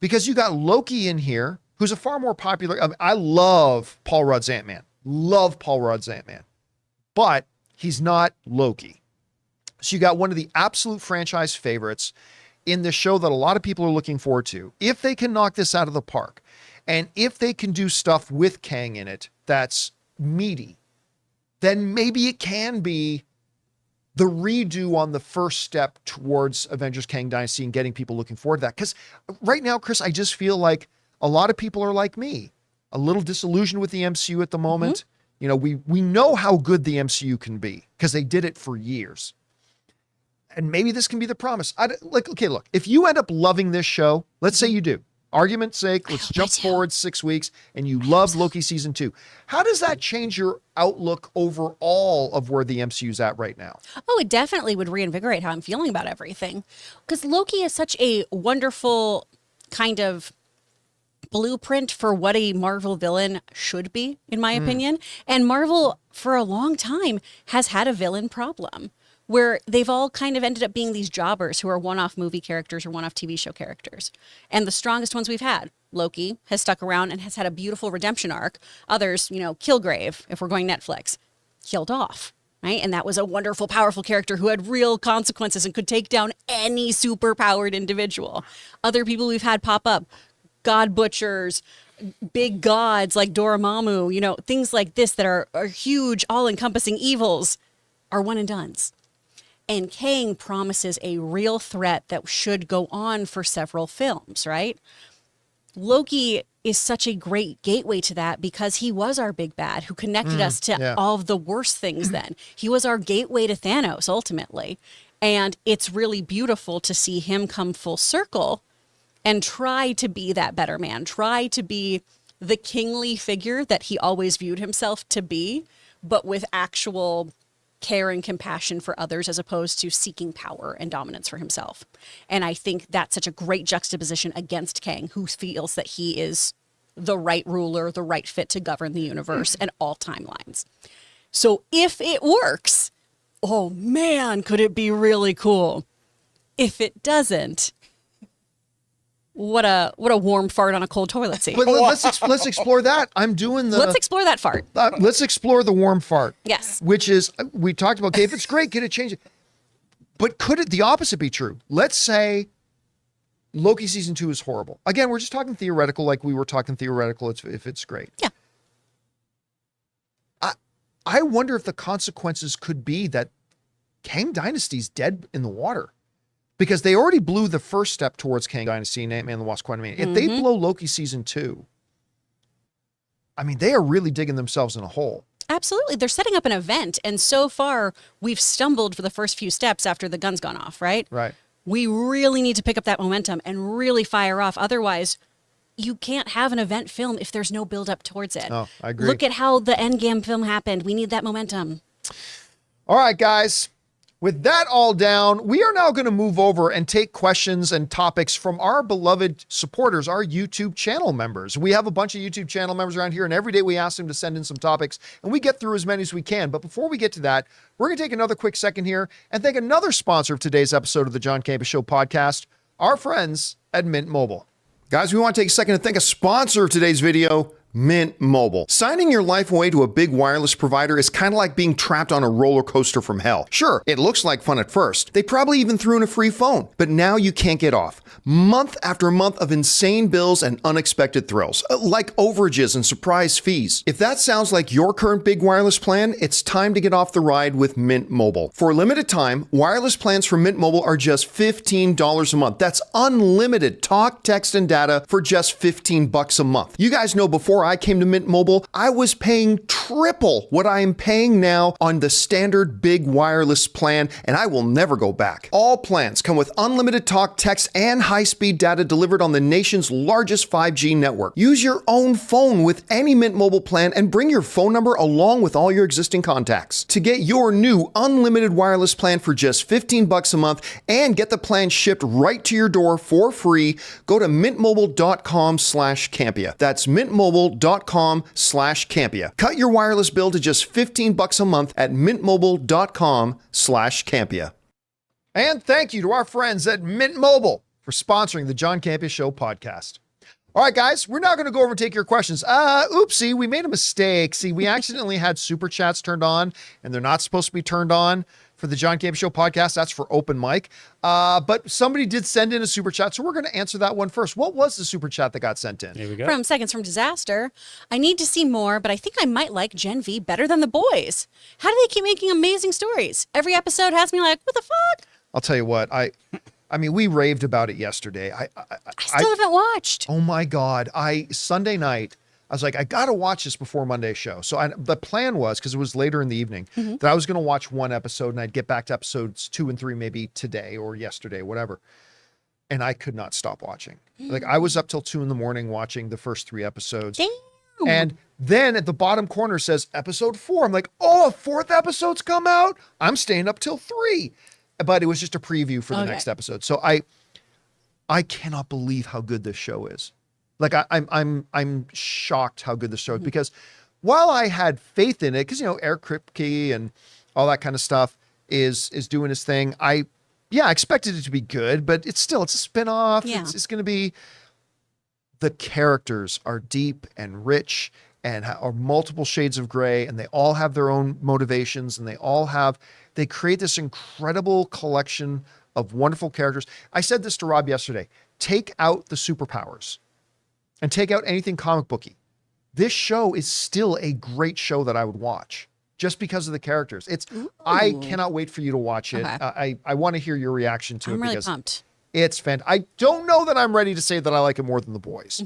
because you got Loki in here, who's a far more popular. I love Paul Rudd's Ant-Man. Love Paul Rudd's Ant-Man, but he's not Loki. So you got one of the absolute franchise favorites in the show that a lot of people are looking forward to. If they can knock this out of the park, and if they can do stuff with Kang in it that's meaty, then maybe it can be the redo on the first step towards Avengers Kang Dynasty and getting people looking forward to that. Because right now, Chris, I just feel like a lot of people are like me, a little disillusioned with the MCU at the moment. Mm-hmm. You know, we know how good the MCU can be because they did it for years. And maybe this can be the promise. Okay, look, if you end up loving this show, let's say you do, argument's sake, let's jump forward 6 weeks and you love Loki season 2. How does that change your outlook overall of where the MCU's at right now? Oh, it definitely would reinvigorate how I'm feeling about everything. Because Loki is such a wonderful kind of blueprint for what a Marvel villain should be, in my opinion. And Marvel, for a long time, has had a villain problem, where they've all kind of ended up being these jobbers who are one-off movie characters or one-off TV show characters. And the strongest ones we've had, Loki has stuck around and has had a beautiful redemption arc. Others, Kilgrave, if we're going Netflix, killed off, right? And that was a wonderful, powerful character who had real consequences and could take down any super-powered individual. Other people we've had pop up, god butchers, big gods like Dormammu, things like this that are huge, all-encompassing evils are one-and-dones. And Kang promises a real threat that should go on for several films, right? Loki is such a great gateway to that because he was our big bad who connected us to all of the worst things then. He was our gateway to Thanos, ultimately. And it's really beautiful to see him come full circle and try to be that better man, try to be the kingly figure that he always viewed himself to be, but with actual care and compassion for others as opposed to seeking power and dominance for himself. And I think that's such a great juxtaposition against Kang, who feels that he is the right ruler, the right fit to govern the universe and all timelines. So if it works, oh man, could it be really cool. If it doesn't, what a warm fart on a cold toilet seat. But let's explore that. Let's explore that fart. Let's explore the warm fart. Yes. Which is, we talked about, okay, if it's great, get it changed. But could it the opposite be true? Let's say Loki season 2 is horrible. Again, we're just talking theoretical, like we were talking theoretical if it's great. Yeah. I wonder if the consequences could be that Kang Dynasty's dead in the water. Because they already blew the first step towards Kang Dynasty and Ant-Man and the Wasp Quantumania. If they blow Loki season 2, I mean, they are really digging themselves in a hole. Absolutely. They're setting up an event. And so far, we've stumbled for the first few steps after the gun's gone off, right? Right. We really need to pick up that momentum and really fire off. Otherwise, you can't have an event film if there's no build up towards it. Oh, I agree. Look at how the Endgame film happened. We need that momentum. All right, guys. With that all down, we are now going to move over and take questions and topics from our beloved supporters, our YouTube channel members. We have a bunch of YouTube channel members around here, and every day we ask them to send in some topics, and we get through as many as we can. But before we get to that, we're going to take another quick second here and thank another sponsor of today's episode of the John Campea Show podcast, our friends at Mint Mobile. Guys, we want to take a second to thank a sponsor of today's video, Mint Mobile. Signing your life away to a big wireless provider is kind of like being trapped on a roller coaster from hell. Sure, it looks like fun at first. They probably even threw in a free phone, but now you can't get off. Month after month of insane bills and unexpected thrills, like overages and surprise fees. If that sounds like your current big wireless plan, it's time to get off the ride with Mint Mobile. For a limited time, wireless plans from Mint Mobile are just $15 a month. That's unlimited talk, text, and data for just $15 a month. You guys know before I came to Mint Mobile, I was paying triple what I am paying now on the standard big wireless plan, and I will never go back. All plans come with unlimited talk, text, and high-speed data delivered on the nation's largest 5G network. Use your own phone with any Mint Mobile plan and bring your phone number along with all your existing contacts. To get your new unlimited wireless plan for just $15 a month and get the plan shipped right to your door for free, go to mintmobile.com/Campea. That's mintmobile.com/Campea. Cut your wireless bill to just $15 a month at mintmobile.com/Campea. And thank you to our friends at Mint Mobile for sponsoring the John Campea Show podcast. All right, guys, we're now going to go over and take your questions. Oopsie, we made a mistake. See, we accidentally had super chats turned on, and they're not supposed to be turned on for the John Campea Show podcast. That's for open mic. But somebody did send in a super chat, so we're going to answer that one first. What was the super chat that got sent in? Here we go. From Seconds from Disaster, I need to see more, but I think I might like Gen V better than the boys. How do they keep making amazing stories? Every episode has me like, what the fuck? I'll tell you what, I mean, we raved about it yesterday. I still haven't watched. Oh my God. Sunday night, I was like, I got to watch this before Monday's show. So the plan was, because it was later in the evening, that I was going to watch one episode and I'd get back to episodes 2 and 3 maybe today or yesterday, whatever. And I could not stop watching. Like I was up till 2 in the morning watching the first 3 episodes. Damn. And then at the bottom corner says episode 4. I'm like, oh, a 4th episode's come out? I'm staying up till 3. But it was just a preview for the next episode. So I cannot believe how good this show is. Like I'm shocked how good this show is, because while I had faith in it, because Eric Kripke and all that kind of stuff is doing his thing. I expected it to be good, but it's a spinoff. Yeah. It's going to be, the characters are deep and rich and are multiple shades of gray, and they all have their own motivations, and they create this incredible collection of wonderful characters. I said this to Rob yesterday, take out the superpowers and take out anything comic booky. This show is still a great show that I would watch just because of the characters. I cannot wait for you to watch it. Okay. I want to hear your reaction to it. I'm really because pumped. it's fantastic. I don't know that I'm ready to say that I like it more than the boys,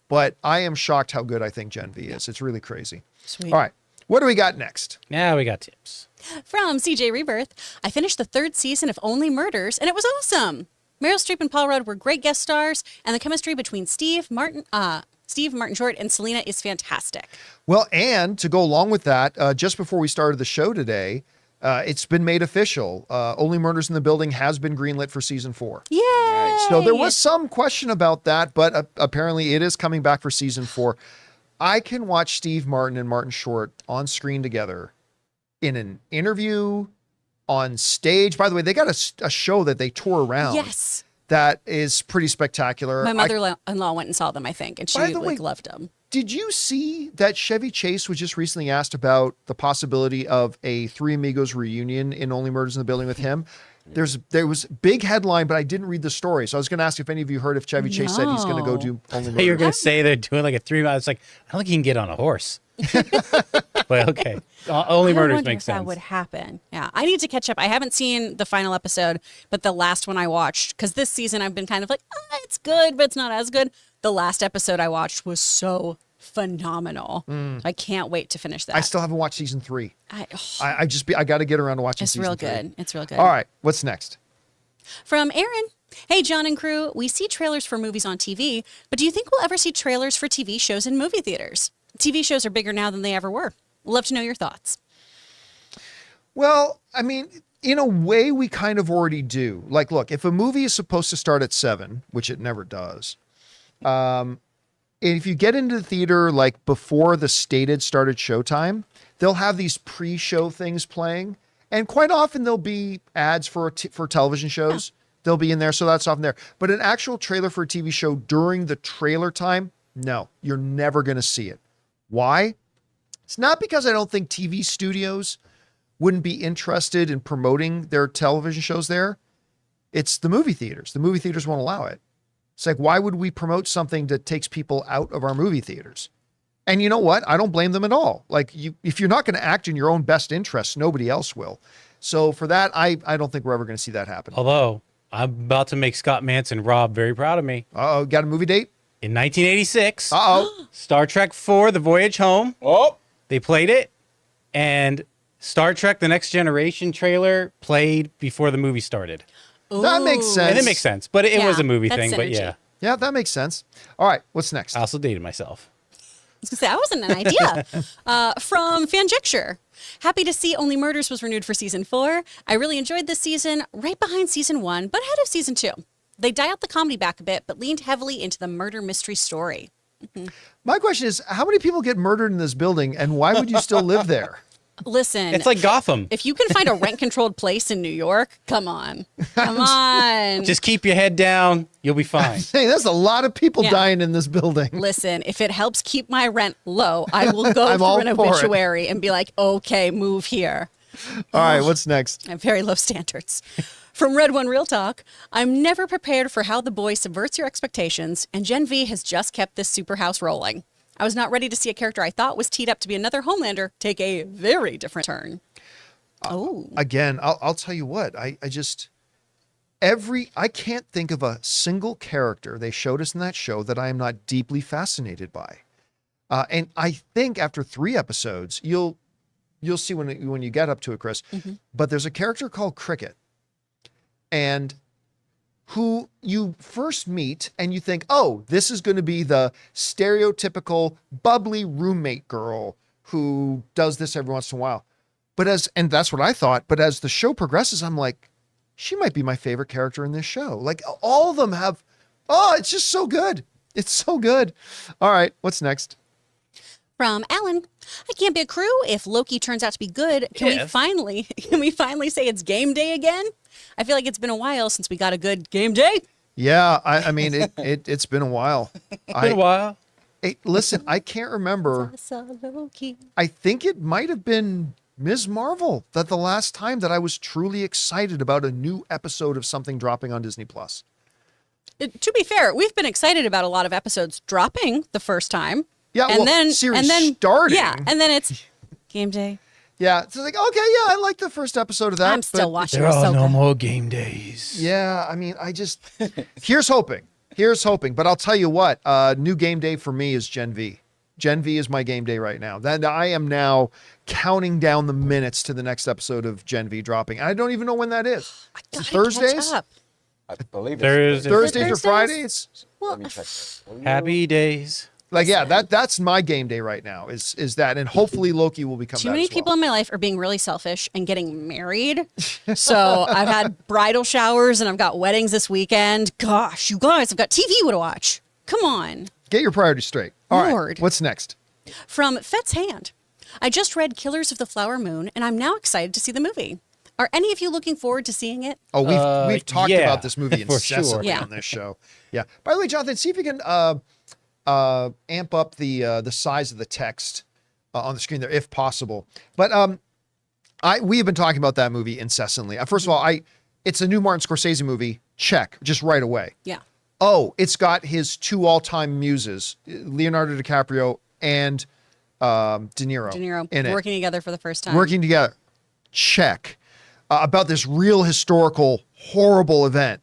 but I am shocked how good I think Gen V is. It's really crazy. Sweet. All right. What do we got next? Now we got tips. From CJ Rebirth, I finished the 3rd season of Only Murders, and it was awesome. Meryl Streep and Paul Rudd were great guest stars, and the chemistry between Steve Martin Short and Selena is fantastic. Well, and to go along with that, just before we started the show today, it's been made official. Only Murders in the Building has been greenlit for season 4. Yay! So there was some question about that, but apparently it is coming back for season 4. I can watch Steve Martin and Martin Short on screen together in an interview, on stage. By the way, they got a show that they tour around. Yes. That is pretty spectacular. My mother-in-law went and saw them, I think, and she By the way, loved them. Did you see that Chevy Chase was just recently asked about the possibility of a Three Amigos reunion in Only Murders in the Building with him? There was big headline, but I didn't read the story. So I was going to ask if any of you heard if Chevy Chase said he's going to go do Only Murders. You're going to say they're doing like a 3 mile. It's like, I don't think he can get on a horse. But okay, only I murders wonder make if that sense. would happen. Yeah, I need to catch up. I haven't seen the final episode, but the last one I watched, because this season I've been kind of like, it's good, but it's not as good. The last episode I watched was so phenomenal. I can't wait to finish that. I still haven't watched season 3. I I got to get around to watching it's season real 3. good. It's real good. All right, what's next? From Aaron. Hey, John and crew, we see trailers for movies on TV, but do you think we'll ever see trailers for TV shows in movie theaters? TV shows are bigger now than they ever were. Love to know your thoughts. Well, I mean, in a way, we kind of already do. Like, look, if a movie is supposed to start at 7, which it never does, if you get into the theater like before the stated started showtime, they'll have these pre-show things playing, and quite often there'll be ads for television shows. Yeah. They'll be in there, so that's often there. But an actual trailer for a TV show during the trailer time, no, you're never going to see it. Why? It's not because I don't think TV studios wouldn't be interested in promoting their television shows there. It's the movie theaters. The movie theaters won't allow it. It's like, why would we promote something that takes people out of our movie theaters? And you know what? I don't blame them at all. Like, if you're not going to act in your own best interest, nobody else will. So for that, I don't think we're ever going to see that happen. Although, I'm about to make Scott Manson Rob very proud of me. Uh-oh, got a movie date? In 1986, Uh-oh. Star Trek IV, The Voyage Home. Oh, They played it, and Star Trek The Next Generation trailer played before the movie started. That makes sense. And it makes sense, but it was a movie that's thing, but synergy. yeah. Yeah, that makes sense. All right, what's next? I also dated myself. I was going to say, that wasn't an idea. From Fanjecture. Happy to see Only Murders was renewed for season 4. I really enjoyed this season, right behind season 1, but ahead of season 2. They dialed the comedy back a bit, but leaned heavily into the murder mystery story. My question is, how many people get murdered in this building, and why would you still live there? Listen, It's like Gotham. if you can find a rent-controlled place in New York, come on. Come on. Just keep your head down. You'll be fine. Hey, there's a lot of people Yeah. dying in this building. Listen, if it helps keep my rent low, I will go I'm all through an for it. obituary and be like, okay, move here. All right, what's next? I have very low standards. From Red One Real Talk, I'm never prepared for how The Boy subverts your expectations, and Gen V has just kept this super house rolling. I was not ready to see a character I thought was teed up to be another Homelander take a very different turn. Again, I'll tell you what, I can't think of a single character they showed us in that show that I am not deeply fascinated by. And I think after 3 episodes, you'll see when you get up to it, Chris, but there's a character called Cricket, and who you first meet and you think, oh, this is going to be the stereotypical bubbly roommate girl who does this every once in a while. And that's what I thought. But as the show progresses, I'm like, she might be my favorite character in this show. Like, all of them have, it's just so good. It's so good. All right, what's next? From Alan, I can't be a crew. If Loki turns out to be good, can we finally say it's game day again? I feel like it's been a while since we got a good game day. Yeah, I mean, it's been a while. Been a while. Listen, I can't remember. I saw Loki. I think it might have been Ms. Marvel that the last time that I was truly excited about a new episode of something dropping on Disney Plus. To be fair, we've been excited about a lot of episodes dropping the first time. Yeah, series starting. Yeah, and then it's game day. Yeah, it's like, okay, yeah, I like the first episode of that. I'm still watching. There It's are so no good. more game days. Yeah, I mean, here's hoping. But I'll tell you what, new game day for me is Gen V. Gen V is my game day right now. Then I am now counting down the minutes to the next episode of Gen V dropping. I don't even know when that is. Gotta Thursdays? catch up. I believe Thursday. Thursdays or Thursdays? Fridays? Let me check that. Happy days. Like, yeah, that's my game day right now is that. And hopefully Loki will become Too that many as well. people in my life are being really selfish and getting married. So I've had bridal showers and I've got weddings this weekend. Gosh, you guys, I've got TV to watch. Come on. Get your priorities straight. All right, Lord. what's next? From Fet's Hand. I just read Killers of the Flower Moon and I'm now excited to see the Amp Are any of you looking forward to seeing it? Oh, we've talked yeah, about this movie for sure. incessantly Yeah. on this show. Yeah. By the way, Jonathan, see if you can amp up the size of the text on the screen there, if possible. But we have been talking about that movie incessantly. First of all, it's a new Martin Scorsese movie. Check, just right away. Yeah. Oh, it's got his 2 all-time muses, Leonardo DiCaprio and De Niro in it. Working together for the first time. Working together. Check. About this real historical horrible event.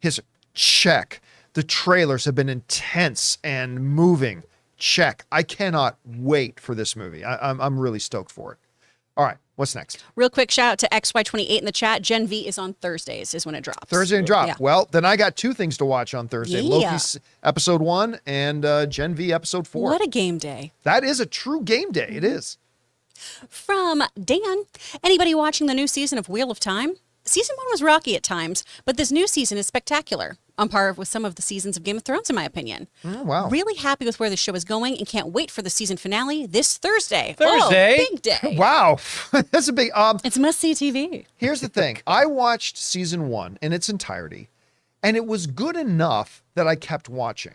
His check. The trailers have been intense and moving. Check. I cannot wait for this movie. I'm really stoked for it. All right, what's next? Real quick shout out to XY28 in the chat. Gen V is on Thursdays is when it drops. Thursday and drop. Yeah. Well, then I got 2 things to watch on Thursday. Yeah. Loki's episode 1 and Gen V episode 4. What a game day. That is a true game day. It is. From Dan, anybody watching the new season of Wheel of Time? Season 1 was rocky at times, but this new season is spectacular, on par with some of the seasons of Game of Thrones, in my opinion. Oh, wow. Really happy with where the show is going and can't wait for the season finale this Thursday. Thursday? Oh, big day. Wow. That's a big It's must-see TV. Here's the thing. I watched season 1 in its entirety, and it was good enough that I kept watching.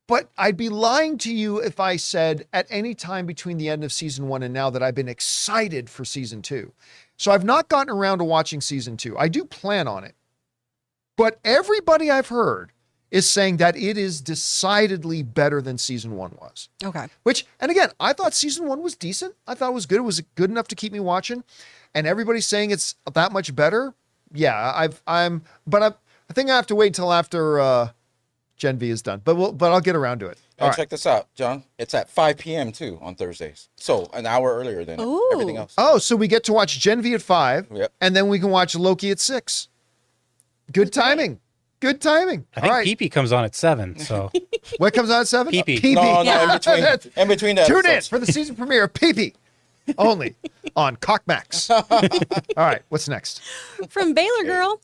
But I'd be lying to you if I said at any time between the end of season 1 and now that I've been excited for season 2. So I've not gotten around to watching season 2. I do plan on it. But everybody I've heard is saying that it is decidedly better than season 1 was. Okay. Which, and again, I thought season 1 was decent. I thought it was good. It was good enough to keep me watching. And everybody's saying it's that much better. Yeah, I think I have to wait until after Gen V is done. But I'll get around to it. All right. Check this out, John. It's at 5 p.m. too on Thursdays. So an hour earlier than Ooh. everything else. Oh, so we get to watch Gen V at 5, Yep. and then we can watch Loki at 6. Good timing. Good timing. I All think right. Pee-Pee comes on at 7, so What comes on at 7? Pee-Pee. Pee-Pee. No, Yeah. in between that. Tune in for the season premiere of Pee-Pee. Only on Cockmax. All right, what's next? From Baylor Girl.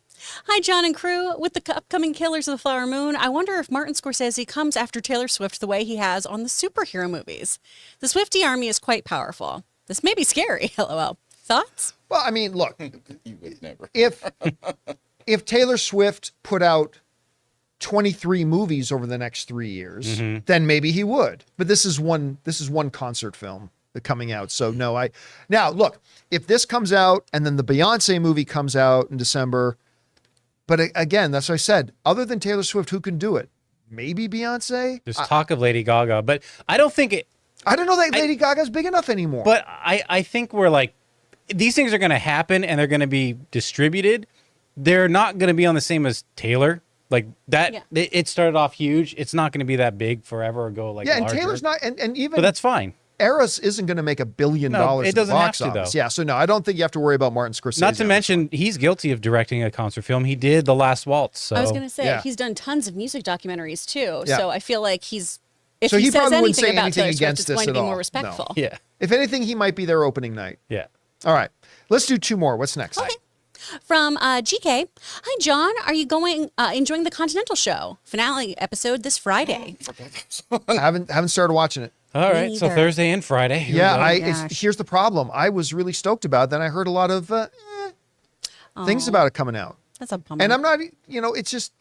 Hi, John and crew. With the upcoming Killers of the Flower Moon, I wonder if Martin Scorsese comes after Taylor Swift the way he has on the superhero movies. The Swiftie army is quite powerful. This may be scary, lol. Thoughts? Well, I mean, look, You would never. if Taylor Swift put out 23 movies over the next 3 years, then maybe he would. But this is one concert film coming out. So no, now look, if this comes out and then the Beyonce movie comes out in December, but again, that's what I said, other than Taylor Swift, who can do it? Maybe Beyonce? there's talk of Lady Gaga, but I don't think it. I don't know that Lady Gaga's big enough anymore. But I think we're like, these things are going to happen and they're going to be distributed. They're not going to be on the same as Taylor. Like that, Yeah. it started off huge. It's not going to be that big forever or go like yeah, and larger. Taylor's not, and even But that's fine. Eras isn't going to make $1 billion No, it at the doesn't box have to, office. though. Yeah, so no, I don't think you have to worry about Martin Scorsese. Not to on this mention, he's guilty of directing a concert film. He did The Last Waltz. So I was going to say, yeah. he's done tons of music documentaries too. Yeah. So I feel like if So he he says probably wouldn't anything say about anything Taylor Swift, against it's this going to at be all. more No. respectful. yeah, If anything, he might be their opening night. yeah. All right, let's do 2 more. What's next? Okay. From GK. Hi, John. Are you enjoying the Continental Show? Finale episode this Friday. I haven't started watching it. All right. So neither. Thursday and Friday. Here we Yeah, go. gosh. here's the problem. I was really stoked about it. Then I heard a lot of things about it coming out. That's a bummer. And I'm not, it's just,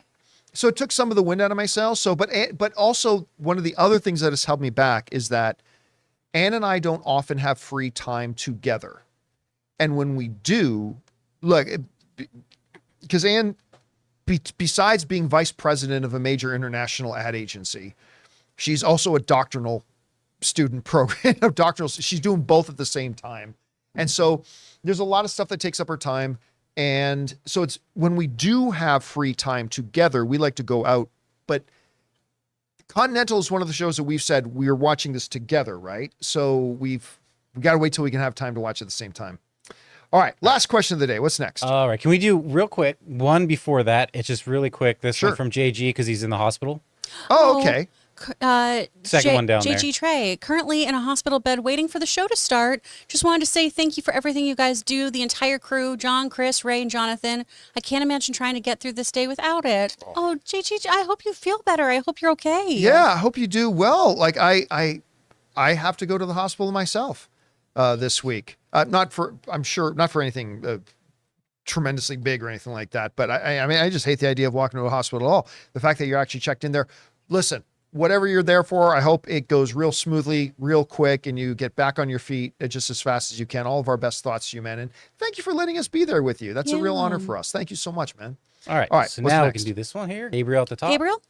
so it took some of the wind out of my sails. So, but also one of the other things that has held me back is that Ann and I don't often have free time together. And when we do, look, because Ann, besides being vice president of a major international ad agency, she's also a doctrinal student program of doctoral. She's doing both at the same time. And so there's a lot of stuff that takes up her time. And so it's when we do have free time together, we like to go out, but Continental is one of the shows that we've said we're watching this together, right? So we've got to wait till we can have time to watch at the same time. All right. Last question of the day. What's next? All right. Can we do real quick one before that? It's just really quick. This Sure. one from JG because he's in the hospital. Oh, okay. Second one down there. JG Trey, currently in a hospital bed waiting for the show to start. Just wanted to say thank you for everything you guys do, the entire crew, John, Chris, Ray, and Jonathan. I can't imagine trying to get through this day without it. Oh, JG, I hope you feel better. I hope you're okay. Yeah, I hope you do well. Like I have to go to the hospital myself this week. Not for anything tremendously big or anything like that. But I mean, I just hate the idea of walking to a hospital at all. The fact that you're actually checked in there. Listen, whatever you're there for, I hope it goes real smoothly, real quick, and you get back on your feet just as fast as you can. All of our best thoughts to you, man. And thank you for letting us be there with you. That's a real honor for us. Thank you so much, man. All right. All right, So what's now next? we can do this one here. Gabriel at the top. Gabriel,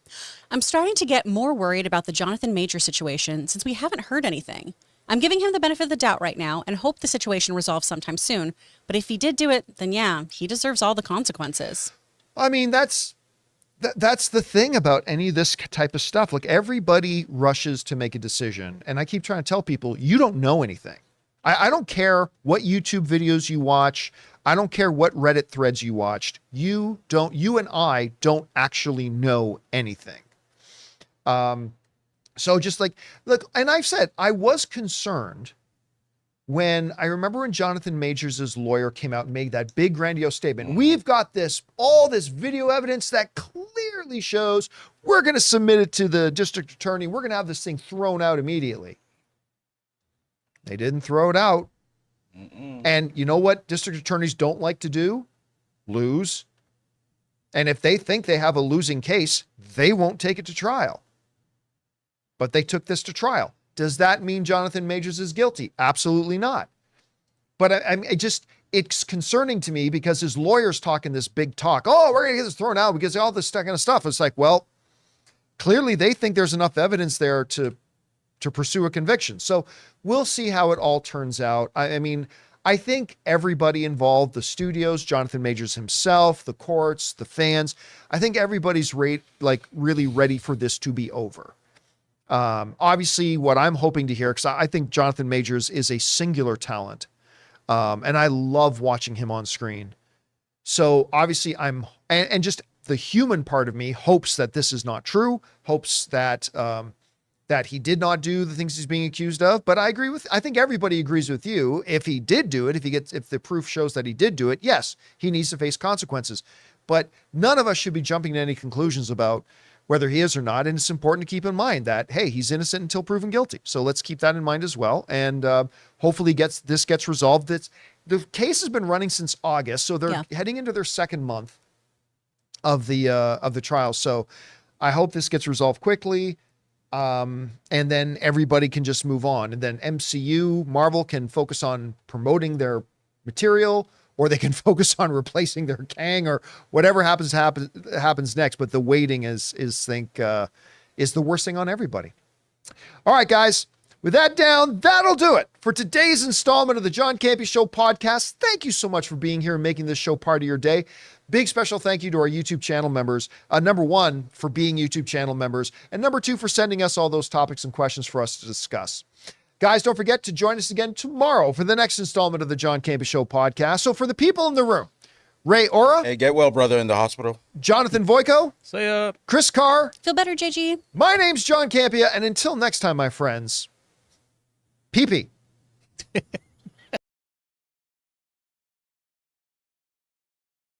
I'm starting to get more worried about the Jonathan Major situation since we haven't heard anything. I'm giving him the benefit of the doubt right now and hope the situation resolves sometime soon. But if he did do it, then yeah, he deserves all the consequences. I mean, that's the thing about any of this type of stuff. Like, everybody rushes to make a decision. And I keep trying to tell people, you don't know anything. I don't care what YouTube videos you watch. I don't care what Reddit threads you watched. You and I don't actually know anything. So just like, look, and I've said, I was concerned when Jonathan Majors' lawyer came out and made that big grandiose statement. We've got all this video evidence that clearly shows we're going to submit it to the district attorney. We're going to have this thing thrown out immediately. They didn't throw it out. And you know what district attorneys don't like to do? Lose. And if they think they have a losing case, they won't take it to trial. But they took this to trial. Does that mean Jonathan Majors is guilty? Absolutely not. But it's concerning to me because his lawyer's talking this big talk. Oh, we're going to get this thrown out because of all this kind of stuff. It's like, well, clearly they think there's enough evidence there to pursue a conviction. So we'll see how it all turns out. I mean, I think everybody involved, the studios, Jonathan Majors himself, the courts, the fans, I think everybody's really ready for this to be over. Obviously what I'm hoping to hear, because I think Jonathan Majors is a singular talent. And I love watching him on screen. So obviously and just the human part of me hopes that this is not true, hopes that he did not do the things he's being accused of. But I think everybody agrees with you. If he did do it, if the proof shows that he did do it, yes, he needs to face consequences. But none of us should be jumping to any conclusions about whether he is or not. And it's important to keep in mind that, hey, he's innocent until proven guilty. So let's keep that in mind as well. And hopefully this gets resolved. The case has been running since August. So they're heading into their second month of the trial. So I hope this gets resolved quickly. And then everybody can just move on. And then MCU, Marvel can focus on promoting their material, or they can focus on replacing their Kang, or whatever happens next. But the waiting is the worst thing on everybody. All right, guys, with that down, that'll do it for today's installment of the John Campea Show podcast. Thank you so much for being here and making this show part of your day. Big special thank you to our YouTube channel members. Number one, for being YouTube channel members. And number two, for sending us all those topics and questions for us to discuss. Guys, don't forget to join us again tomorrow for the next installment of the John Campea Show podcast. So for the people in the room, Ray Ora. Hey, get well, brother, in the hospital. Jonathan Voico. See ya. Chris Carr. Feel better, JG. My name's John Campea. And until next time, my friends, pee-pee.